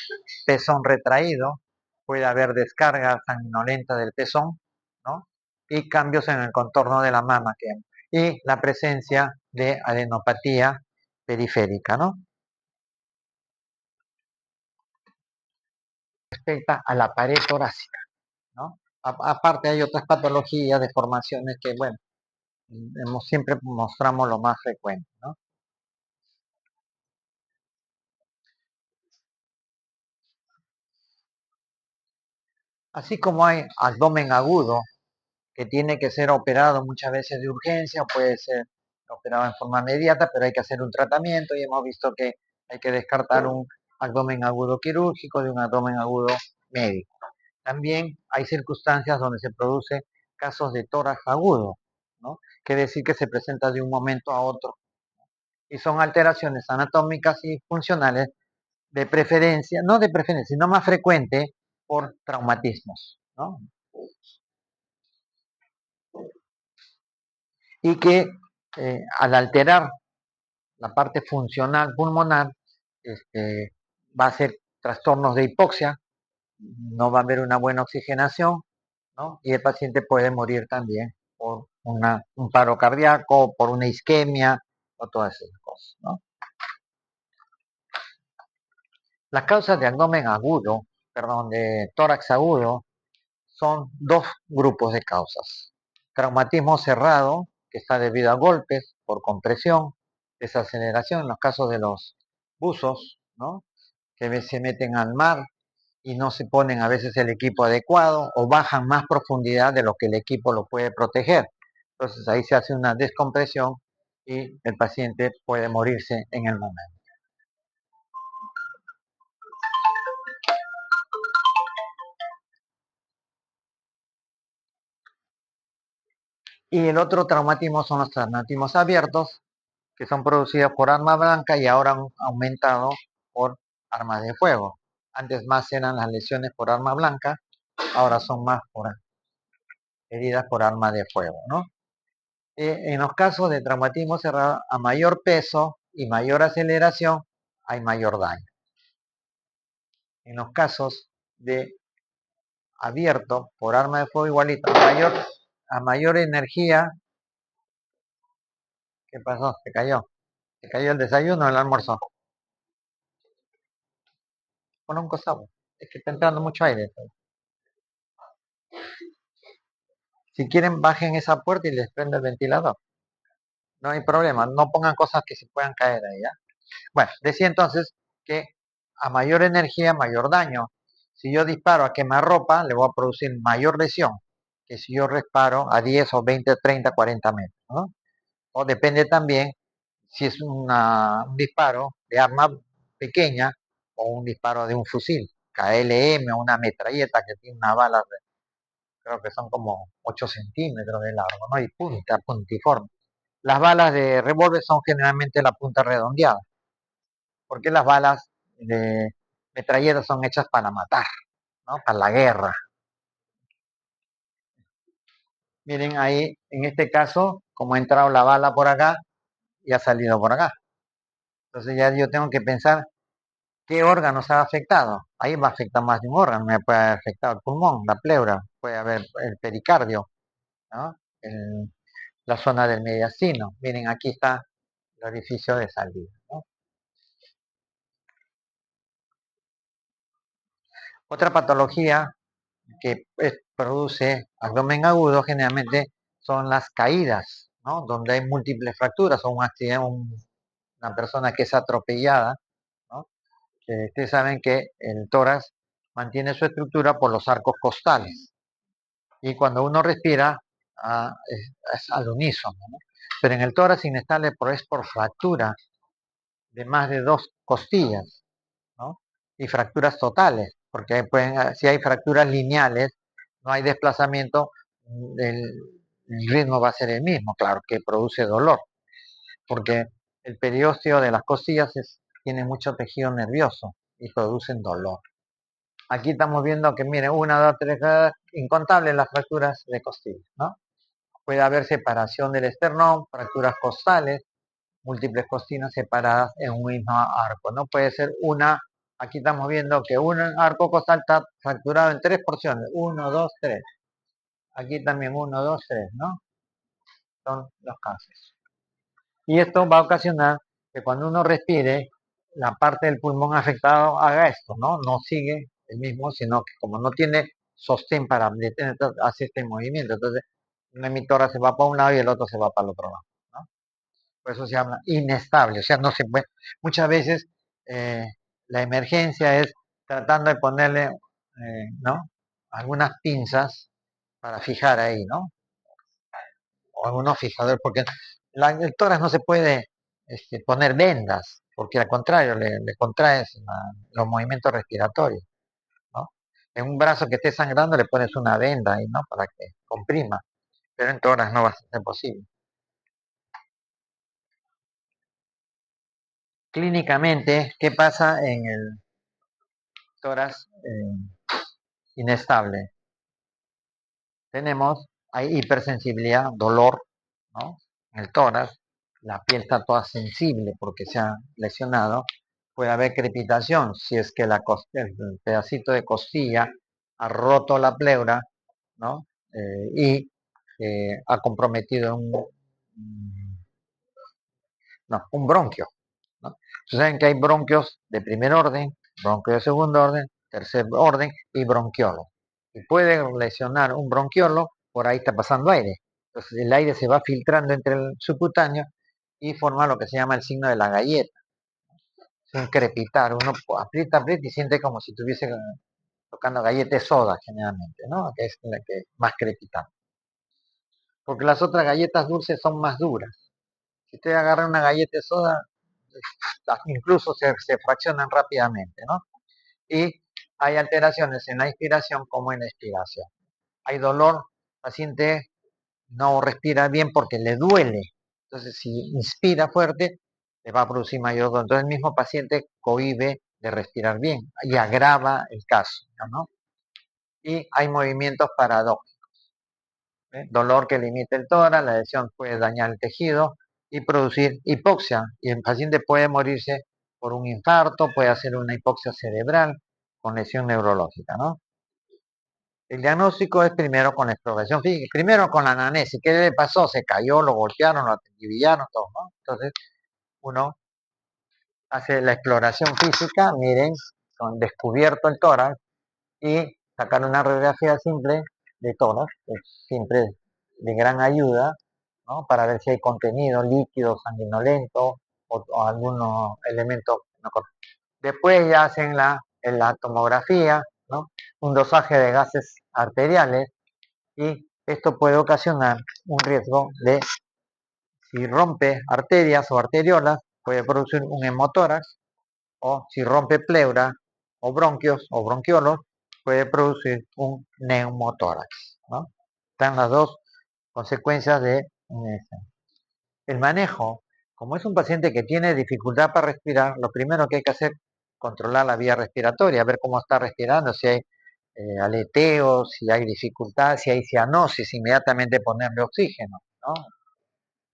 pezón retraído, puede haber descarga sanguinolenta del pezón, ¿no? Y cambios en el contorno de la mama, y la presencia de adenopatía periférica, ¿no? Respecto a la pared torácica, ¿no? Aparte hay otras patologías, deformaciones que, bueno, siempre mostramos lo más frecuente, ¿no? Así como hay abdomen agudo, que tiene que ser operado muchas veces de urgencia, puede ser operado en forma inmediata, pero hay que hacer un tratamiento y hemos visto que hay que descartar un abdomen agudo quirúrgico de un abdomen agudo médico. También hay circunstancias donde se produce casos de tórax agudo, ¿no? Quiere decir que se presenta de un momento a otro y son alteraciones anatómicas y funcionales de preferencia, no de preferencia, sino más frecuente por traumatismos, ¿no? Y que al alterar la parte funcional pulmonar, va a ser trastornos de hipoxia, no va a haber una buena oxigenación, ¿no? Y el paciente puede morir también por un paro cardíaco, por una isquemia o todas esas cosas, ¿no? Las causas de abdomen agudo, perdón, de tórax agudo, son dos grupos de causas. Traumatismo cerrado, que está debido a golpes por compresión, desaceleración en los casos de los buzos, ¿no? Que se meten al mar y no se ponen a veces el equipo adecuado o bajan más profundidad de lo que el equipo lo puede proteger. Entonces ahí se hace una descompresión y el paciente puede morirse en el momento. Y el otro traumatismo son los traumatismos abiertos, que son producidos por arma blanca y ahora han aumentado por armas de fuego. Antes más eran las lesiones por arma blanca, ahora son más por heridas por arma de fuego, ¿no? En los casos de traumatismo cerrado, a mayor peso y mayor aceleración, hay mayor daño. En los casos de abierto por arma de fuego, igualito, a mayor energía, ¿qué pasó? Se cayó. Se cayó el desayuno o el almuerzo. Pon un cosado. Es que está entrando mucho aire. Si quieren, bajen esa puerta y les prendo el ventilador. No hay problema. No pongan cosas que se puedan caer ahí, ¿ya? Bueno, decía entonces que a mayor energía, mayor daño. Si yo disparo a quemarropa, le voy a producir mayor lesión que si yo disparo a 10 o 20, 30, 40 metros, ¿no? O depende también si es un disparo de arma pequeña o un disparo de un fusil, KLM o una metralleta que tiene una bala, creo que son como 8 centímetros de largo, ¿no? Y punta, puntiforme. Las balas de revólver son generalmente la punta redondeada, porque las balas de metralletas son hechas para matar, ¿no? Para la guerra. Miren ahí, en este caso, como ha entrado la bala por acá y ha salido por acá. Entonces ya yo tengo que pensar qué órgano se ha afectado. Ahí va a afectar más de un órgano, me puede haber afectado el pulmón, la pleura, puede haber el pericardio, ¿no? La zona del mediastino. Miren, aquí está el orificio de salida, ¿no? Otra patología que produce abdomen agudo generalmente son las caídas, ¿no? Donde hay múltiples fracturas o un accidente, una persona que es atropellada, ¿no? Ustedes saben que el tórax mantiene su estructura por los arcos costales y cuando uno respira es al unísono, ¿no? Pero en el tórax inestable es por fractura de más de 2 costillas, ¿no? Y fracturas totales, porque si hay fracturas lineales, no hay desplazamiento, el ritmo va a ser el mismo, claro, que produce dolor, porque el periósteo de las costillas tiene mucho tejido nervioso y producen dolor. Aquí estamos viendo que, miren, 1, 2, 3, incontables las fracturas de costillas, ¿no? Puede haber separación del esternón, fracturas costales, múltiples costillas separadas en un mismo arco. No puede ser aquí estamos viendo que un arco costal está fracturado en 3 porciones, 1, 2, 3. Aquí también 1, 2, 3, ¿no? Son los casos. Y esto va a ocasionar que cuando uno respire, la parte del pulmón afectado haga esto, ¿no? No sigue el mismo, sino que como no tiene sostén para detener, hace este movimiento. Entonces, una emitora se va para un lado y el otro se va para el otro lado, ¿no? Por eso se llama inestable, o sea, no se puede. Muchas veces eh, la emergencia es tratando de ponerle, ¿no? Algunas pinzas para fijar ahí, ¿no? O algunos fijadores, porque el tórax no se puede poner vendas, porque al contrario, le contraes los movimientos respiratorios, ¿no? En un brazo que esté sangrando le pones una venda ahí, ¿no? Para que comprima, pero en tórax no va a ser posible. Clínicamente, ¿qué pasa en el tórax inestable? Hay hipersensibilidad, dolor, ¿no? En el tórax, la piel está toda sensible porque se ha lesionado. Puede haber crepitación si es que el pedacito de costilla ha roto la pleura, ¿no? Y ha comprometido un bronquio, ¿no? Saben que hay bronquios de primer orden, bronquio de segundo orden, tercer orden y bronquiolo. Y puede lesionar un bronquiolo, por ahí está pasando aire. Entonces el aire se va filtrando entre el subcutáneo y forma lo que se llama el signo de la galleta. Es un crepitar, uno aprieta, aprieta y siente como si estuviese tocando galleta de soda generalmente, ¿no? Que es la que más crepita. Porque las otras galletas dulces son más duras. Si usted agarra una galleta de soda, incluso se fraccionan rápidamente, ¿no? Y hay alteraciones en la inspiración como en la expiración. Hay dolor, el paciente no respira bien porque le duele. Entonces, si inspira fuerte, le va a producir mayor dolor. Entonces, el mismo paciente cohíbe de respirar bien y agrava el caso, ¿no? Y hay movimientos paradójicos. Dolor que limita el tórax, la lesión puede dañar el tejido y producir hipoxia. Y el paciente puede morirse por un infarto, puede hacer una hipoxia cerebral con lesión neurológica, ¿no? El diagnóstico es primero con la exploración física, primero con la anamnesis. ¿Qué le pasó? Se cayó, lo golpearon, lo acribillaron, todo, ¿no? Entonces, uno hace la exploración física, miren, con descubierto el tórax y sacar una radiografía simple de tórax, que es siempre de gran ayuda, ¿no? Para ver si hay contenido líquido, sanguinolento, o algunos elementos no correctos. Después ya hacen la tomografía, ¿no? Un dosaje de gases arteriales, y esto puede ocasionar un riesgo de, si rompe arterias o arteriolas, puede producir un hemotórax, o si rompe pleura o bronquios o bronquiolos, puede producir un neumotórax, ¿no? Están las dos consecuencias de el manejo. Como es un paciente que tiene dificultad para respirar, lo primero que hay que hacer es controlar la vía respiratoria, ver cómo está respirando, si hay aleteo, si hay dificultad, si hay cianosis, inmediatamente ponerle oxígeno, ¿no?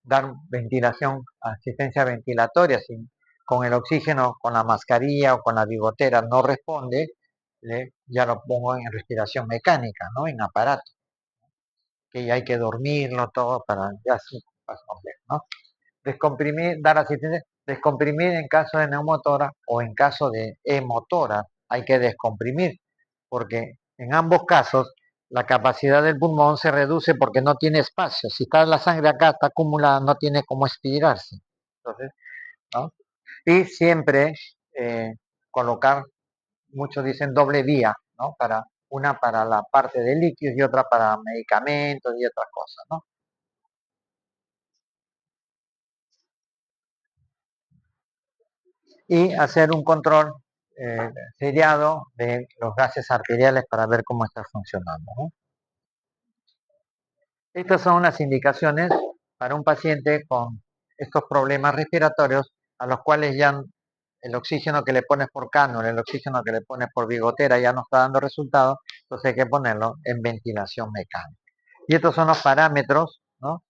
Dar ventilación, asistencia ventilatoria, si con el oxígeno, con la mascarilla o con la bigotera no responde, ya lo pongo en respiración mecánica, ¿no? En aparato, que ya hay que dormirlo todo para ya sí, paso complejo, ¿no? Descomprimir, dar asistencia, descomprimir en caso de neumotora o en caso de hemotora, hay que descomprimir, porque en ambos casos la capacidad del pulmón se reduce porque no tiene espacio. Si está la sangre acá, está acumulada, no tiene cómo expirarse. Entonces, ¿no? Y siempre colocar, muchos dicen doble vía, ¿no? Una para la parte de líquidos y otra para medicamentos y otras cosas, ¿no? Y hacer un control seriado de los gases arteriales para ver cómo está funcionando, ¿no? Estas son las indicaciones para un paciente con estos problemas respiratorios, a los cuales ya el oxígeno que le pones por cánula, el oxígeno que le pones por bigotera ya no está dando resultados, entonces hay que ponerlo en ventilación mecánica. Y estos son los parámetros, ¿no?,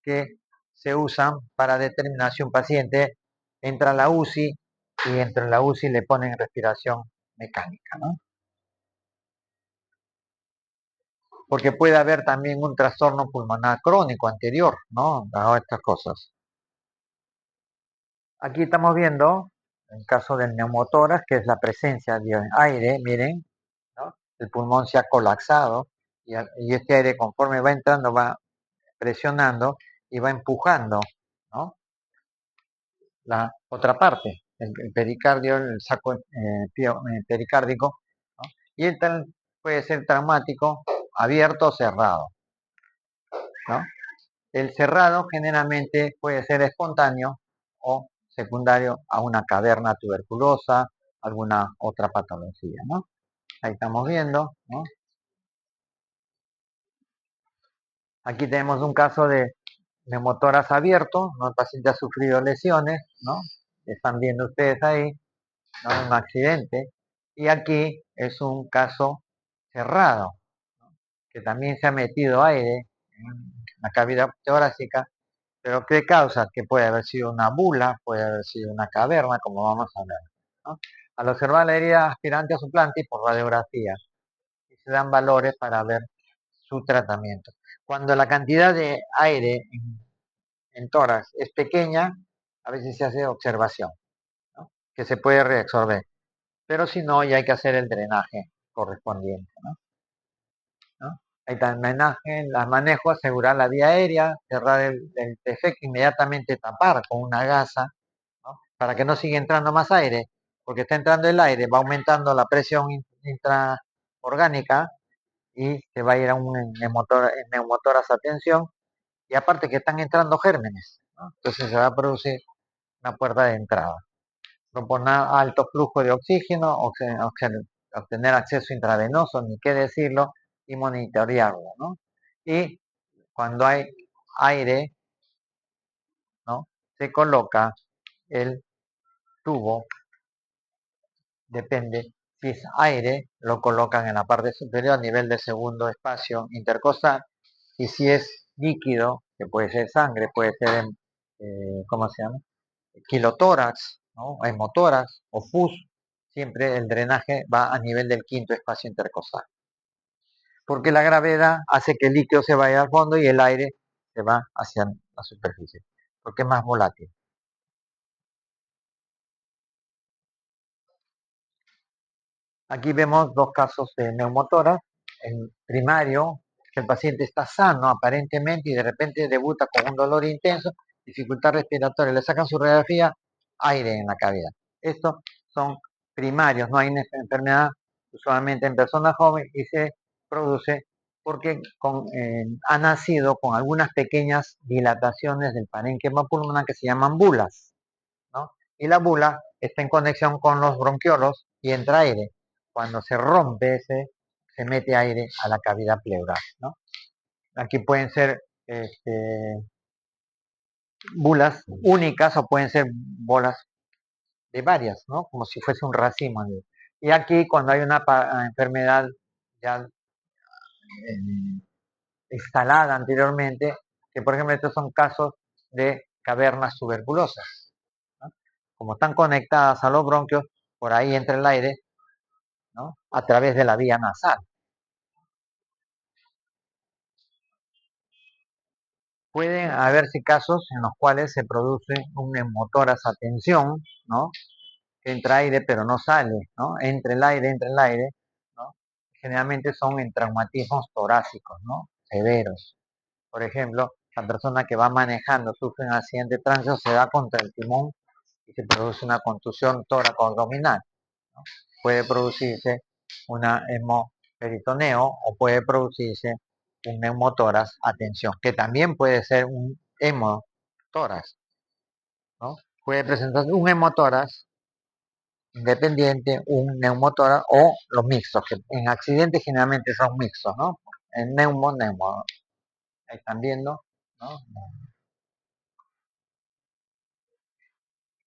que se usan para determinar si un paciente entra a la UCI, y entre la UCI le ponen respiración mecánica, ¿no? Porque puede haber también un trastorno pulmonar crónico anterior, ¿no?, a estas cosas. Aquí estamos viendo el caso del neumotórax, que es la presencia de aire, miren, ¿no? El pulmón se ha colapsado, y este aire, conforme va entrando, va presionando y va empujando, ¿no?, la otra parte, el pericardio, el saco pericárdico, ¿no? Y el tal puede ser traumático, abierto o cerrado, ¿no? El cerrado generalmente puede ser espontáneo o secundario a una caverna tuberculosa, alguna otra patología, ¿no? Ahí estamos viendo, ¿no? Aquí tenemos un caso de neumotórax abierto, ¿no? El paciente ha sufrido lesiones, ¿no? Están viendo ustedes ahí, ¿no?, un accidente. Y aquí es un caso cerrado, ¿no?, que también se ha metido aire en la cavidad torácica, pero ¿qué causa? Que puede haber sido una bula, puede haber sido una caverna, como vamos a ver, ¿no? Al observar la herida aspirante a suplante y por radiografía, se dan valores para ver su tratamiento. Cuando la cantidad de aire en tórax es pequeña, a veces se hace observación, ¿no?, que se puede reabsorber, pero si no, ya hay que hacer el drenaje correspondiente, ¿no? ¿No? Ahí está el drenaje, el manejo, asegurar la vía aérea, cerrar el defecto, inmediatamente tapar con una gasa, ¿no?, para que no siga entrando más aire, porque está entrando el aire, va aumentando la presión intraorgánica y se va a ir a un neumotórax a tensión, y aparte que están entrando gérmenes, ¿no? Entonces se va a producir una puerta de entrada. Proponer alto flujo de oxígeno, obtener acceso intravenoso, ni qué decirlo, y monitorearlo, ¿no? Y cuando hay aire, ¿no?, se coloca el tubo, depende, si es aire, lo colocan en la parte superior a nivel del segundo espacio intercostal, y si es líquido, que puede ser sangre, puede ser, ¿cómo se llama?, kilotórax, ¿no?, hemotórax o FUS, siempre el drenaje va a nivel del quinto espacio intercostal. Porque la gravedad hace que el líquido se vaya al fondo y el aire se va hacia la superficie, porque es más volátil. Aquí vemos dos casos de neumotórax. En primario, el paciente está sano aparentemente y de repente debuta con un dolor intenso, dificultad respiratoria. Le sacan su radiografía aire en la cavidad. Estos son primarios, no hay enfermedad usualmente en personas jóvenes y se produce porque ha nacido con algunas pequeñas dilataciones del parénquima pulmonar que se llaman bulas, ¿no? Y la bula está en conexión con los bronquiolos y entra aire. Cuando se rompe se mete aire a la cavidad pleural, ¿no? Aquí pueden ser bulas únicas o pueden ser bolas de varias, ¿no? Como si fuese un racimo. Y aquí cuando hay una enfermedad ya instalada anteriormente, que por ejemplo estos son casos de cavernas tuberculosas, ¿no? Como están conectadas a los bronquios, por ahí entra el aire, ¿no? A través de la vía nasal. Pueden haberse casos en los cuales se produce un neumotórax a tensión, ¿no? Entra aire pero no sale, ¿no? Entra el aire, ¿no? Generalmente son en traumatismos torácicos, ¿no? Severos. Por ejemplo, la persona que va manejando sufre un accidente de tránsito, se da contra el timón y se produce una contusión tóraco-abdominal, ¿no? Puede producirse una hemoperitoneo o puede producirse un neumotórax a tensión, que también puede ser un hemotórax, ¿no? Puede presentarse un hemotórax independiente, un neumotórax o los mixtos, que en accidentes generalmente son mixtos, ¿no? En neumo, ahí están viendo, ¿no?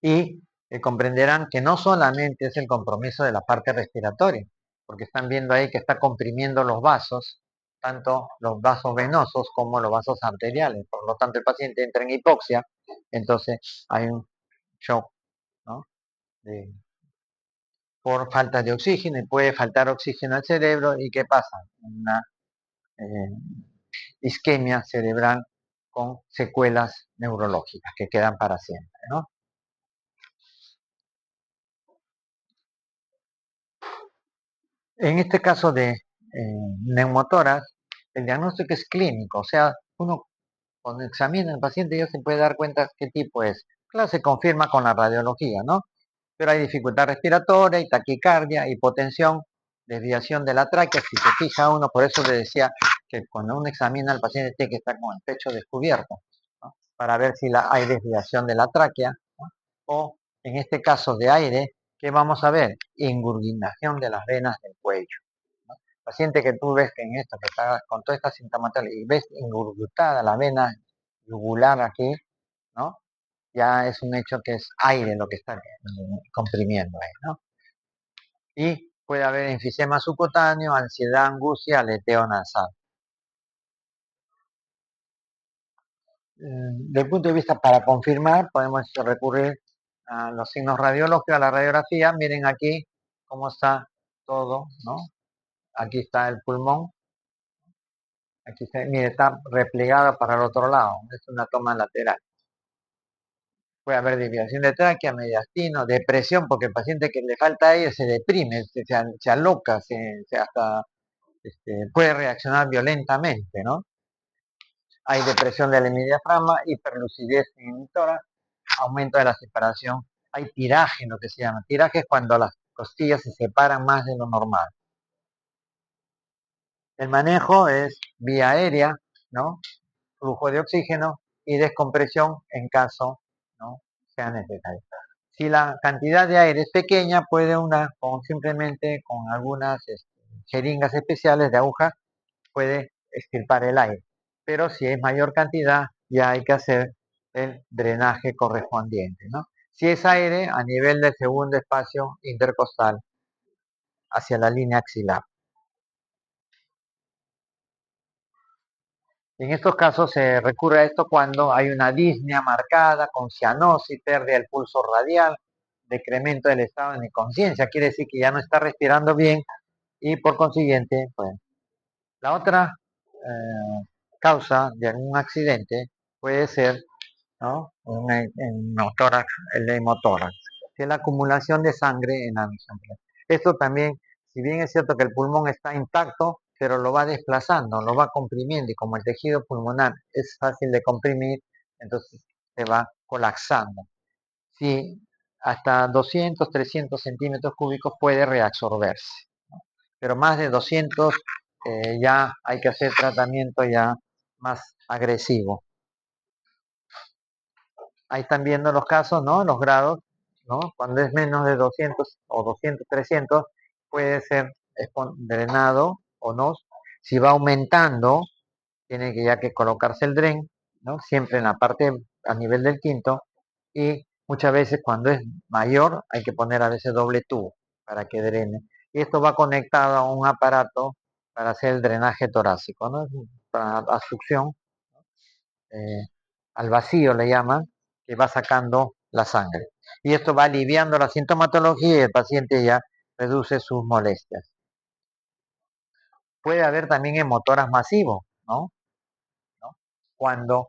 Y comprenderán que no solamente es el compromiso de la parte respiratoria, porque están viendo ahí que está comprimiendo los vasos, tanto los vasos venosos como los vasos arteriales, por lo tanto el paciente entra en hipoxia, entonces hay un shock, ¿no? Por falta de oxígeno y puede faltar oxígeno al cerebro y ¿qué pasa? Una eh, isquemia cerebral con secuelas neurológicas que quedan para siempre, ¿no? En este caso de neumotórax, el diagnóstico es clínico, o sea, uno cuando examina al paciente ya se puede dar cuenta qué tipo es. Claro, se confirma con la radiología, ¿no? Pero hay dificultad respiratoria, y taquicardia, hipotensión, desviación de la tráquea, si se fija uno, por eso le decía que cuando uno examina al paciente tiene que estar con el pecho descubierto, ¿no? Para ver si hay desviación de la tráquea, ¿no? O en este caso de aire, ¿qué vamos a ver? Ingurgitación de las venas del cuello, ¿no? Paciente que tú ves que en esto, que está con toda esta sintomatología, y ves ingurgitada la vena yugular aquí, ¿no? Ya es un hecho que es aire lo que está comprimiendo ahí, ¿no? Y puede haber enfisema subcutáneo, ansiedad, angustia, aleteo nasal. Desde el punto de vista para confirmar, podemos recurrir a los signos radiológicos, a la radiografía. Miren aquí cómo está todo, ¿no? Aquí está el pulmón, aquí está, mire, está replegado para el otro lado, es una toma lateral. Puede haber desviación de tráquea, mediastino, depresión, porque el paciente que le falta aire se deprime, se aloca, hasta puede reaccionar violentamente, ¿no? Hay depresión del hemidiafragma, hiperlucidez inhibitora, aumento de la separación. Hay tiraje, lo que se llama. Tiraje es cuando las costillas se separan más de lo normal. El manejo es vía aérea, ¿no? Flujo de oxígeno y descompresión en caso, ¿no?, sea necesario. Si la cantidad de aire es pequeña, puede simplemente con algunas jeringas especiales de aguja, puede extirpar el aire. Pero si es mayor cantidad, ya hay que hacer el drenaje correspondiente, ¿no? Si es aire, a nivel del segundo espacio intercostal hacia la línea axilar. En estos casos se recurre a esto cuando hay una disnea marcada con cianosis, pérdida del pulso radial, decremento del estado de inconsciencia, quiere decir que ya no está respirando bien y por consiguiente, pues, la otra causa de un accidente puede ser, ¿no?, el hemotórax, que es la acumulación de sangre en la misión. Esto también, si bien es cierto que el pulmón está intacto, pero lo va desplazando, lo va comprimiendo y como el tejido pulmonar es fácil de comprimir, entonces se va colapsando. Si hasta 200, 300 centímetros cúbicos puede reabsorberse, ¿no? Pero más de 200 ya hay que hacer tratamiento ya más agresivo. Ahí están viendo los casos, ¿no? Los grados, ¿no? Cuando es menos de 200 o 200, 300, puede ser drenado o no. Si va aumentando, tiene que ya que colocarse el dren, ¿no? Siempre en la parte a nivel del quinto, y muchas veces cuando es mayor hay que poner a veces doble tubo para que drene. Y esto va conectado a un aparato para hacer el drenaje torácico, ¿no? Para la succión, eh, al vacío le llaman, que va sacando la sangre. Y esto va aliviando la sintomatología y el paciente ya reduce sus molestias. Puede haber también hemotoras masivos, ¿no? ¿No? Cuando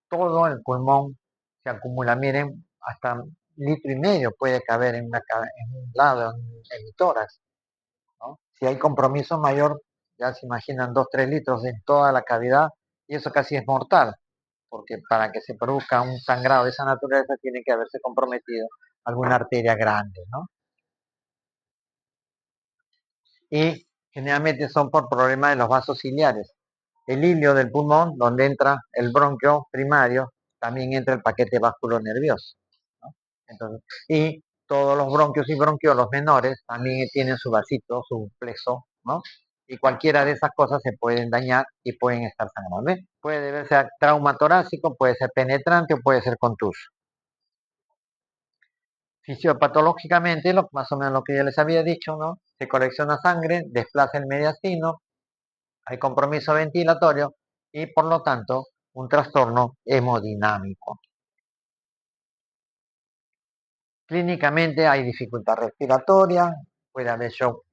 todo el pulmón se acumula, miren, hasta 1,5 litros puede caber en un lado, en el tórax, ¿no? Si hay compromiso mayor, ya se imaginan 2, 3 litros en toda la cavidad, y eso casi es mortal, porque para que se produzca un sangrado de esa naturaleza tiene que haberse comprometido alguna arteria grande, ¿no? Y generalmente son por problemas de los vasos ciliares. El hilio del pulmón, donde entra el bronquio primario, también entra el paquete vasculonervioso, ¿no? Entonces, y todos los bronquios y bronquiolos menores también tienen su vasito, su plexo, ¿no? Y cualquiera de esas cosas se pueden dañar y pueden estar sangrando. ¿Ves? Puede ser trauma torácico, puede ser penetrante o puede ser contuso. Fisiopatológicamente, más o menos lo que ya les había dicho, ¿no? Se colecciona sangre, desplaza el mediastino, hay compromiso ventilatorio y por lo tanto un trastorno hemodinámico. Clínicamente hay dificultad respiratoria, puede haber shock,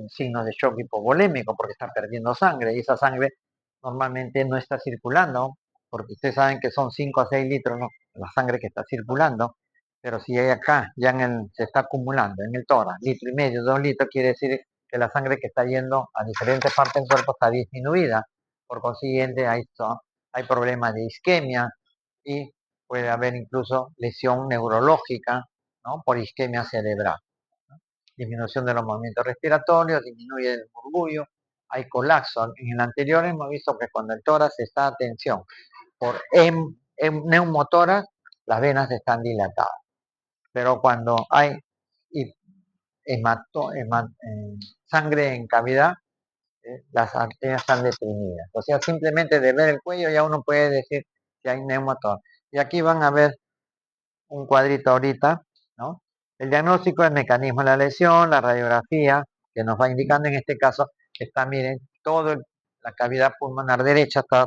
signos de shock hipovolémico porque está perdiendo sangre y esa sangre normalmente no está circulando, porque ustedes saben que son 5 a 6 litros, ¿no? La sangre que está circulando, pero si hay acá ya se está acumulando en el tórax, 1,5 litros, 2 litros, quiere decir que la sangre que está yendo a diferentes partes del cuerpo está disminuida, por consiguiente hay problemas de isquemia y puede haber incluso lesión neurológica, ¿no? Por isquemia cerebral, ¿no? Disminución de los movimientos respiratorios, disminuye el murmullo, hay colapso. En el anterior hemos visto que cuando el tórax está a tensión por neumotórax, las venas están dilatadas. Pero cuando hay sangre en cavidad, las arterias están deprimidas. O sea, simplemente de ver el cuello ya uno puede decir que hay neumotórax. Y aquí van a ver un cuadrito ahorita, ¿no? El diagnóstico, el mecanismo de la lesión, la radiografía, que nos va indicando en este caso, está, miren, toda la cavidad pulmonar derecha está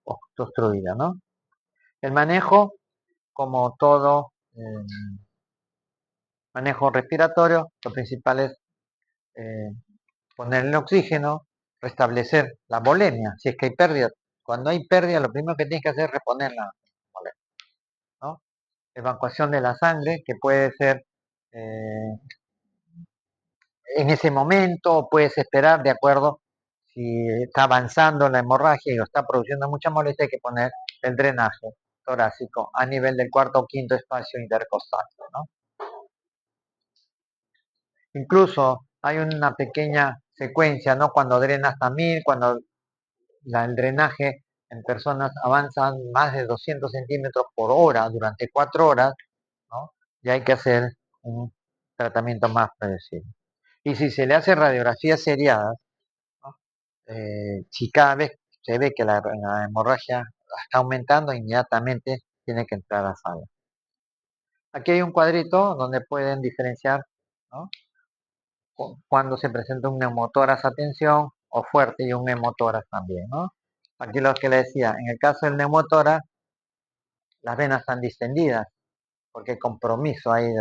obstruida, ¿no? El manejo, como todo manejo respiratorio, lo principal es eh, ponerle oxígeno, restablecer la volemia, si es que hay pérdida. Cuando hay pérdida, lo primero que tienes que hacer es reponer la volemia, ¿no? Evacuación de la sangre, que puede ser en ese momento, puedes esperar de acuerdo si está avanzando la hemorragia y está produciendo mucha molestia, hay que poner el drenaje torácico a nivel del cuarto o quinto espacio intercostal, ¿no? Incluso hay una pequeña secuencia, ¿no? Cuando drena hasta 1,000, cuando el drenaje en personas avanza más de 200 centímetros por hora durante 4 horas, ¿no? Y hay que hacer un tratamiento más predecible. Y si se le hace radiografías seriadas, ¿no? Si cada vez se ve que la hemorragia está aumentando, inmediatamente tiene que entrar a sala. Aquí hay un cuadrito donde pueden diferenciar, ¿no? Cuando se presenta un neumotórax a tensión o fuerte y un neumotórax también, ¿no? Aquí lo que le decía, en el caso del neumotórax, las venas están distendidas porque hay compromiso ahí,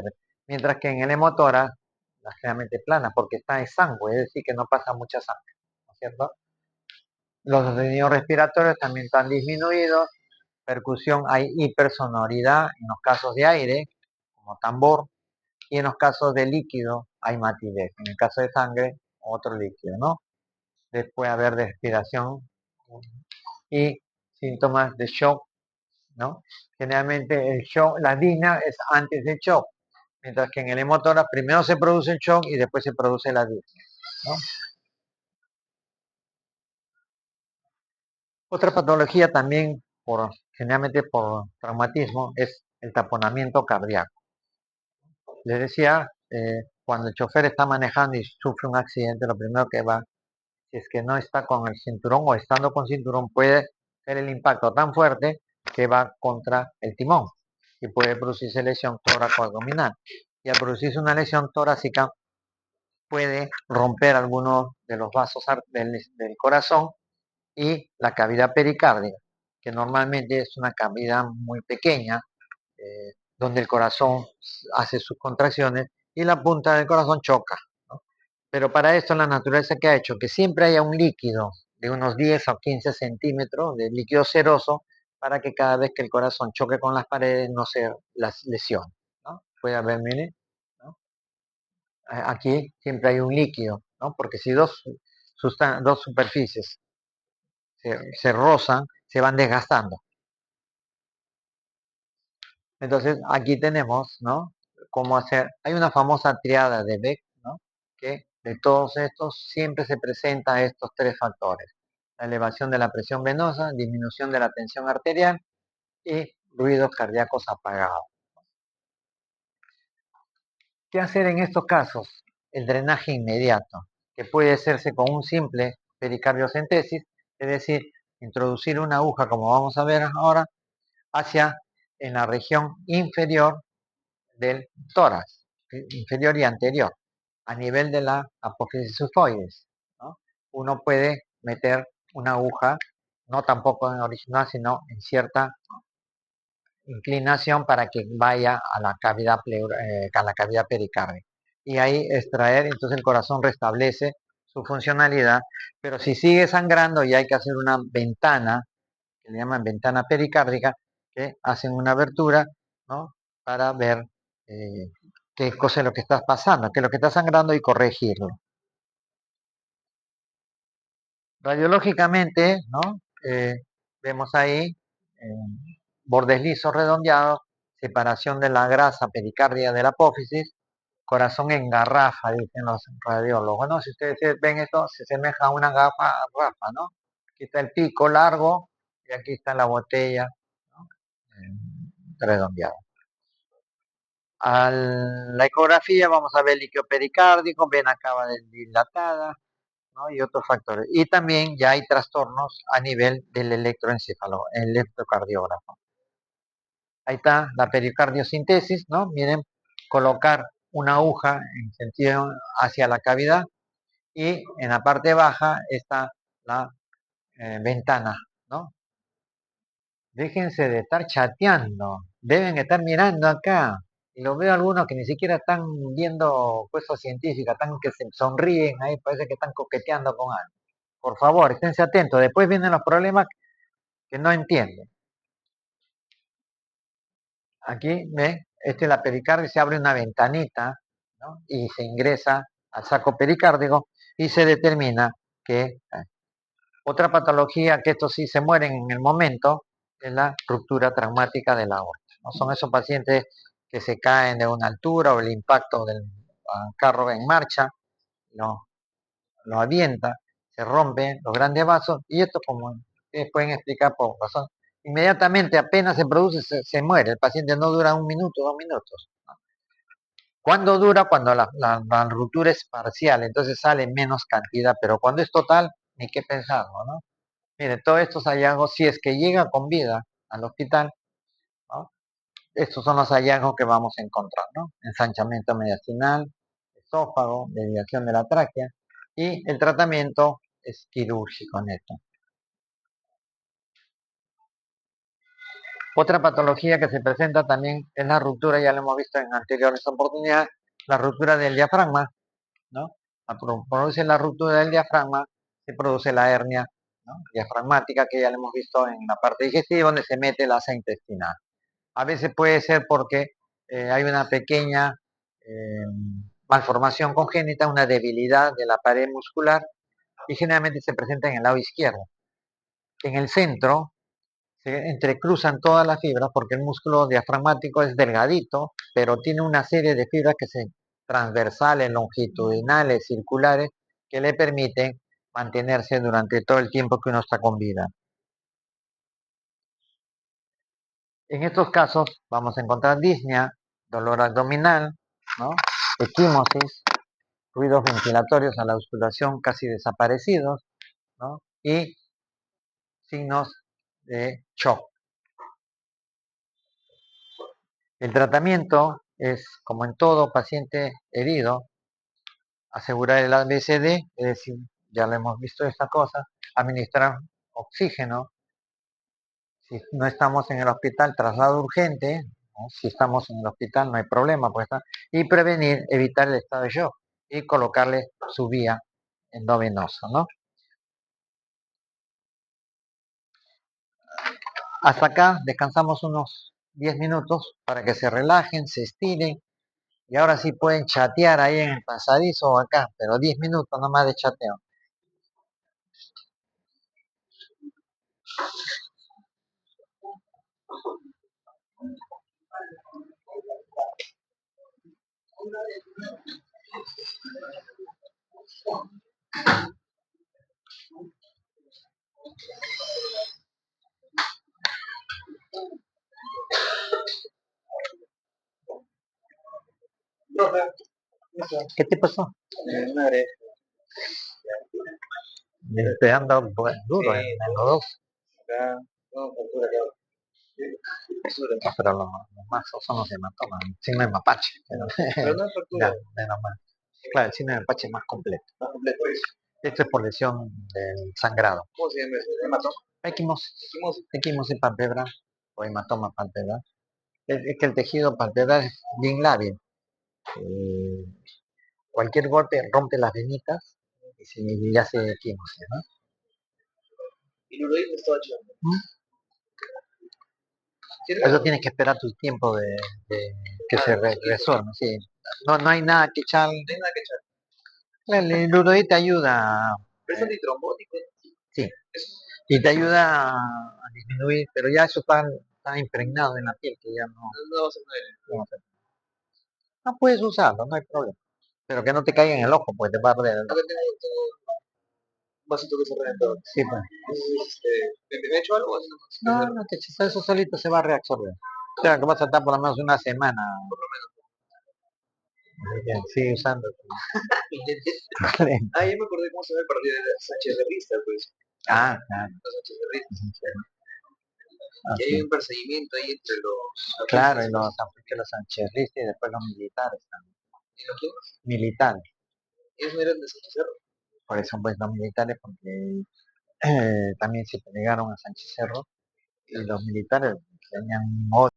mientras que en el hemotórax, las generalmente planas porque está exangüe, es decir, que no pasa mucha sangre, ¿no es cierto? Los sonidos respiratorios también están disminuidos, percusión, hay hipersonoridad en los casos de aire, como tambor, y en los casos de líquido hay matidez. En el caso de sangre, otro líquido, ¿no? Después haber de respiración y síntomas de shock ¿no? Generalmente el shock, la disnea es antes del shock, mientras que en el hemotórax primero se produce el shock y después se produce la disnea, ¿no? Otra patología también, generalmente por traumatismo, es el taponamiento cardíaco. Les decía, cuando el chofer está manejando y sufre un accidente, lo primero que va, si es que no está con el cinturón o estando con cinturón, puede ser el impacto tan fuerte que va contra el timón y puede producirse lesión tóraco-abdominal. Y al producirse una lesión torácica, puede romper algunos de los vasos del corazón y la cavidad pericárdica, que normalmente es una cavidad muy pequeña, donde el corazón hace sus contracciones y la punta del corazón choca, ¿no? Pero para esto la naturaleza que ha hecho que siempre haya un líquido de unos 10 o 15 centímetros de líquido seroso para que cada vez que el corazón choque con las paredes no se las lesione, ¿no? Puede haber, miren, ¿no? Aquí siempre hay un líquido, ¿no? Porque si dos superficies se rozan, se van desgastando. Entonces, aquí tenemos, ¿no? Cómo hacer. Hay una famosa triada de Beck, ¿no? Que de todos estos siempre se presenta estos tres factores. La elevación de la presión venosa, disminución de la tensión arterial y ruidos cardíacos apagados. ¿Qué hacer en estos casos? El drenaje inmediato, que puede hacerse con un simple pericardiocentesis, es decir, introducir una aguja, como vamos a ver ahora, hacia en la región inferior del tórax, inferior y anterior, a nivel de la apófisis xifoides, ¿no? Uno puede meter una aguja, no tampoco en original, sino en cierta inclinación para que vaya a la cavidad, a la cavidad pericárdica. Y ahí extraer, entonces el corazón restablece su funcionalidad, pero si sigue sangrando y hay que hacer una ventana, que le llaman ventana pericárdica, que hacen una abertura, ¿no? Para ver eh, qué cosa es lo que está pasando, qué es lo que está sangrando y corregirlo. Radiológicamente, ¿no? Vemos ahí bordes lisos redondeados, separación de la grasa pericardia de la apófisis, corazón en garrafa, dicen los radiólogos. Bueno, si ustedes ven esto, se asemeja a una garrafa, ¿no? Aquí está el pico largo y aquí está la botella, ¿no? Redondeada. A la ecografía vamos a ver líquido pericárdico, vena cava dilatada, ¿no? Y otros factores. Y también ya hay trastornos a nivel del electroencefalo, el electrocardiógrafo. Ahí está la pericardiosintesis, ¿no? Miren, colocar una aguja en sentido hacia la cavidad y en la parte baja está la ventana, ¿no? Déjense de estar chateando, deben estar mirando acá. Y lo veo algunos que ni siquiera están viendo cosas científicas, están que se sonríen ahí, parece que están coqueteando con algo. Por favor, esténse atentos, después vienen los problemas que no entienden. Aquí, ¿ven? Esta es la pericardia, se abre una ventanita, ¿no? Y se ingresa al saco pericárdico y se determina que otra patología, que estos sí se mueren en el momento, es la ruptura traumática de la aorta, ¿no? Son esos pacientes que se caen de una altura o el impacto del carro en marcha lo avienta, se rompen los grandes vasos y esto, como ustedes pueden explicar por razón, inmediatamente apenas se produce, se muere, el paciente no dura un minuto, 2 minutos. ¿Cuándo dura? Cuando la ruptura es parcial, entonces sale menos cantidad, pero cuando es total, ni qué pensarlo, ¿no? Mire, todos estos hallazgos, si es que llega con vida al hospital, ¿no? Estos son los hallazgos que vamos a encontrar, ¿no? Ensanchamiento mediastinal, esófago, desviación de la tráquea, y el tratamiento es quirúrgico neto. Otra patología que se presenta también es la ruptura, ya lo hemos visto en anteriores oportunidades, la ruptura del diafragma, ¿no? Produce la ruptura del diafragma, se produce la hernia, ¿no? Diafragmática, que ya lo hemos visto en la parte digestiva, donde se mete la asa intestinal. A veces puede ser porque hay una pequeña malformación congénita, una debilidad de la pared muscular, y generalmente se presenta en el lado izquierdo. En el centro se entrecruzan todas las fibras porque el músculo diafragmático es delgadito, pero tiene una serie de fibras que se transversales, longitudinales, circulares, que le permiten mantenerse durante todo el tiempo que uno está con vida. En estos casos vamos a encontrar disnea, dolor abdominal, ¿no? Equimosis, ruidos ventilatorios a la auscultación casi desaparecidos, ¿no? Y signos de shock. El tratamiento es, como en todo paciente herido, asegurar el ABCD, es decir, ya lo hemos visto esta cosa, administrar oxígeno. Si no estamos en el hospital, traslado urgente, ¿no? Si estamos en el hospital no hay problema, pues, y prevenir, evitar el estado de shock y colocarle su vía endovenosa, ¿no? Hasta acá descansamos unos 10 minutos para que se relajen, se estiren y ahora sí pueden chatear ahí en el pasadizo o acá, pero 10 minutos nomás de chateo. ¿Qué te pasó? Te anda duro en los dos. No, pero los más son los hematomas. El signo de mapache. Pero no es fractura. Menos mal. Claro, el signo de mapache es más completo. Más completo es. Esto es por lesión del sangrado. ¿Cómo se llama eso? ¿Hematoma? Equimosis palpebral o hematoma palpebral. Es que el tejido palpebral es bien lábil. Eh, Cualquier golpe rompe las venitas y ya se equimosis, ¿no? Y lo me estaba echando. Eso tienes que esperar tu tiempo de que se resuelva, sí. No, no hay nada que echar. No hay nada que echar. El Ludoid te ayuda. ¿Es antitrombótico? Sí. Y te ayuda a disminuir, pero ya eso está impregnado en la piel, que ya no. No va a ser nada. No puedes usarlo, no hay problema. Pero que no te caiga en el ojo, pues te va a arder. Tengo un vasito que se reventó. Sí, pues. ¿Me he hecho algo? No, no te eches, eso solito se va a reabsorber. O sea, que vas a estar por lo menos una semana. Por lo menos. Bien, sigue usando. Ah, ya me acordé cómo se ve el partido de Sánchez de Rista, pues. Ah, claro. Los Sánchez de Rista. Y hay un perseguimiento ahí entre los... Claro, y los sancherristas y después los militares también. ¿Y los quiénes? Militares. ¿Ellos no eran de Sánchez Cerro? Por eso pues los militares, porque también se pegaron a Sánchez Cerro y los militares tenían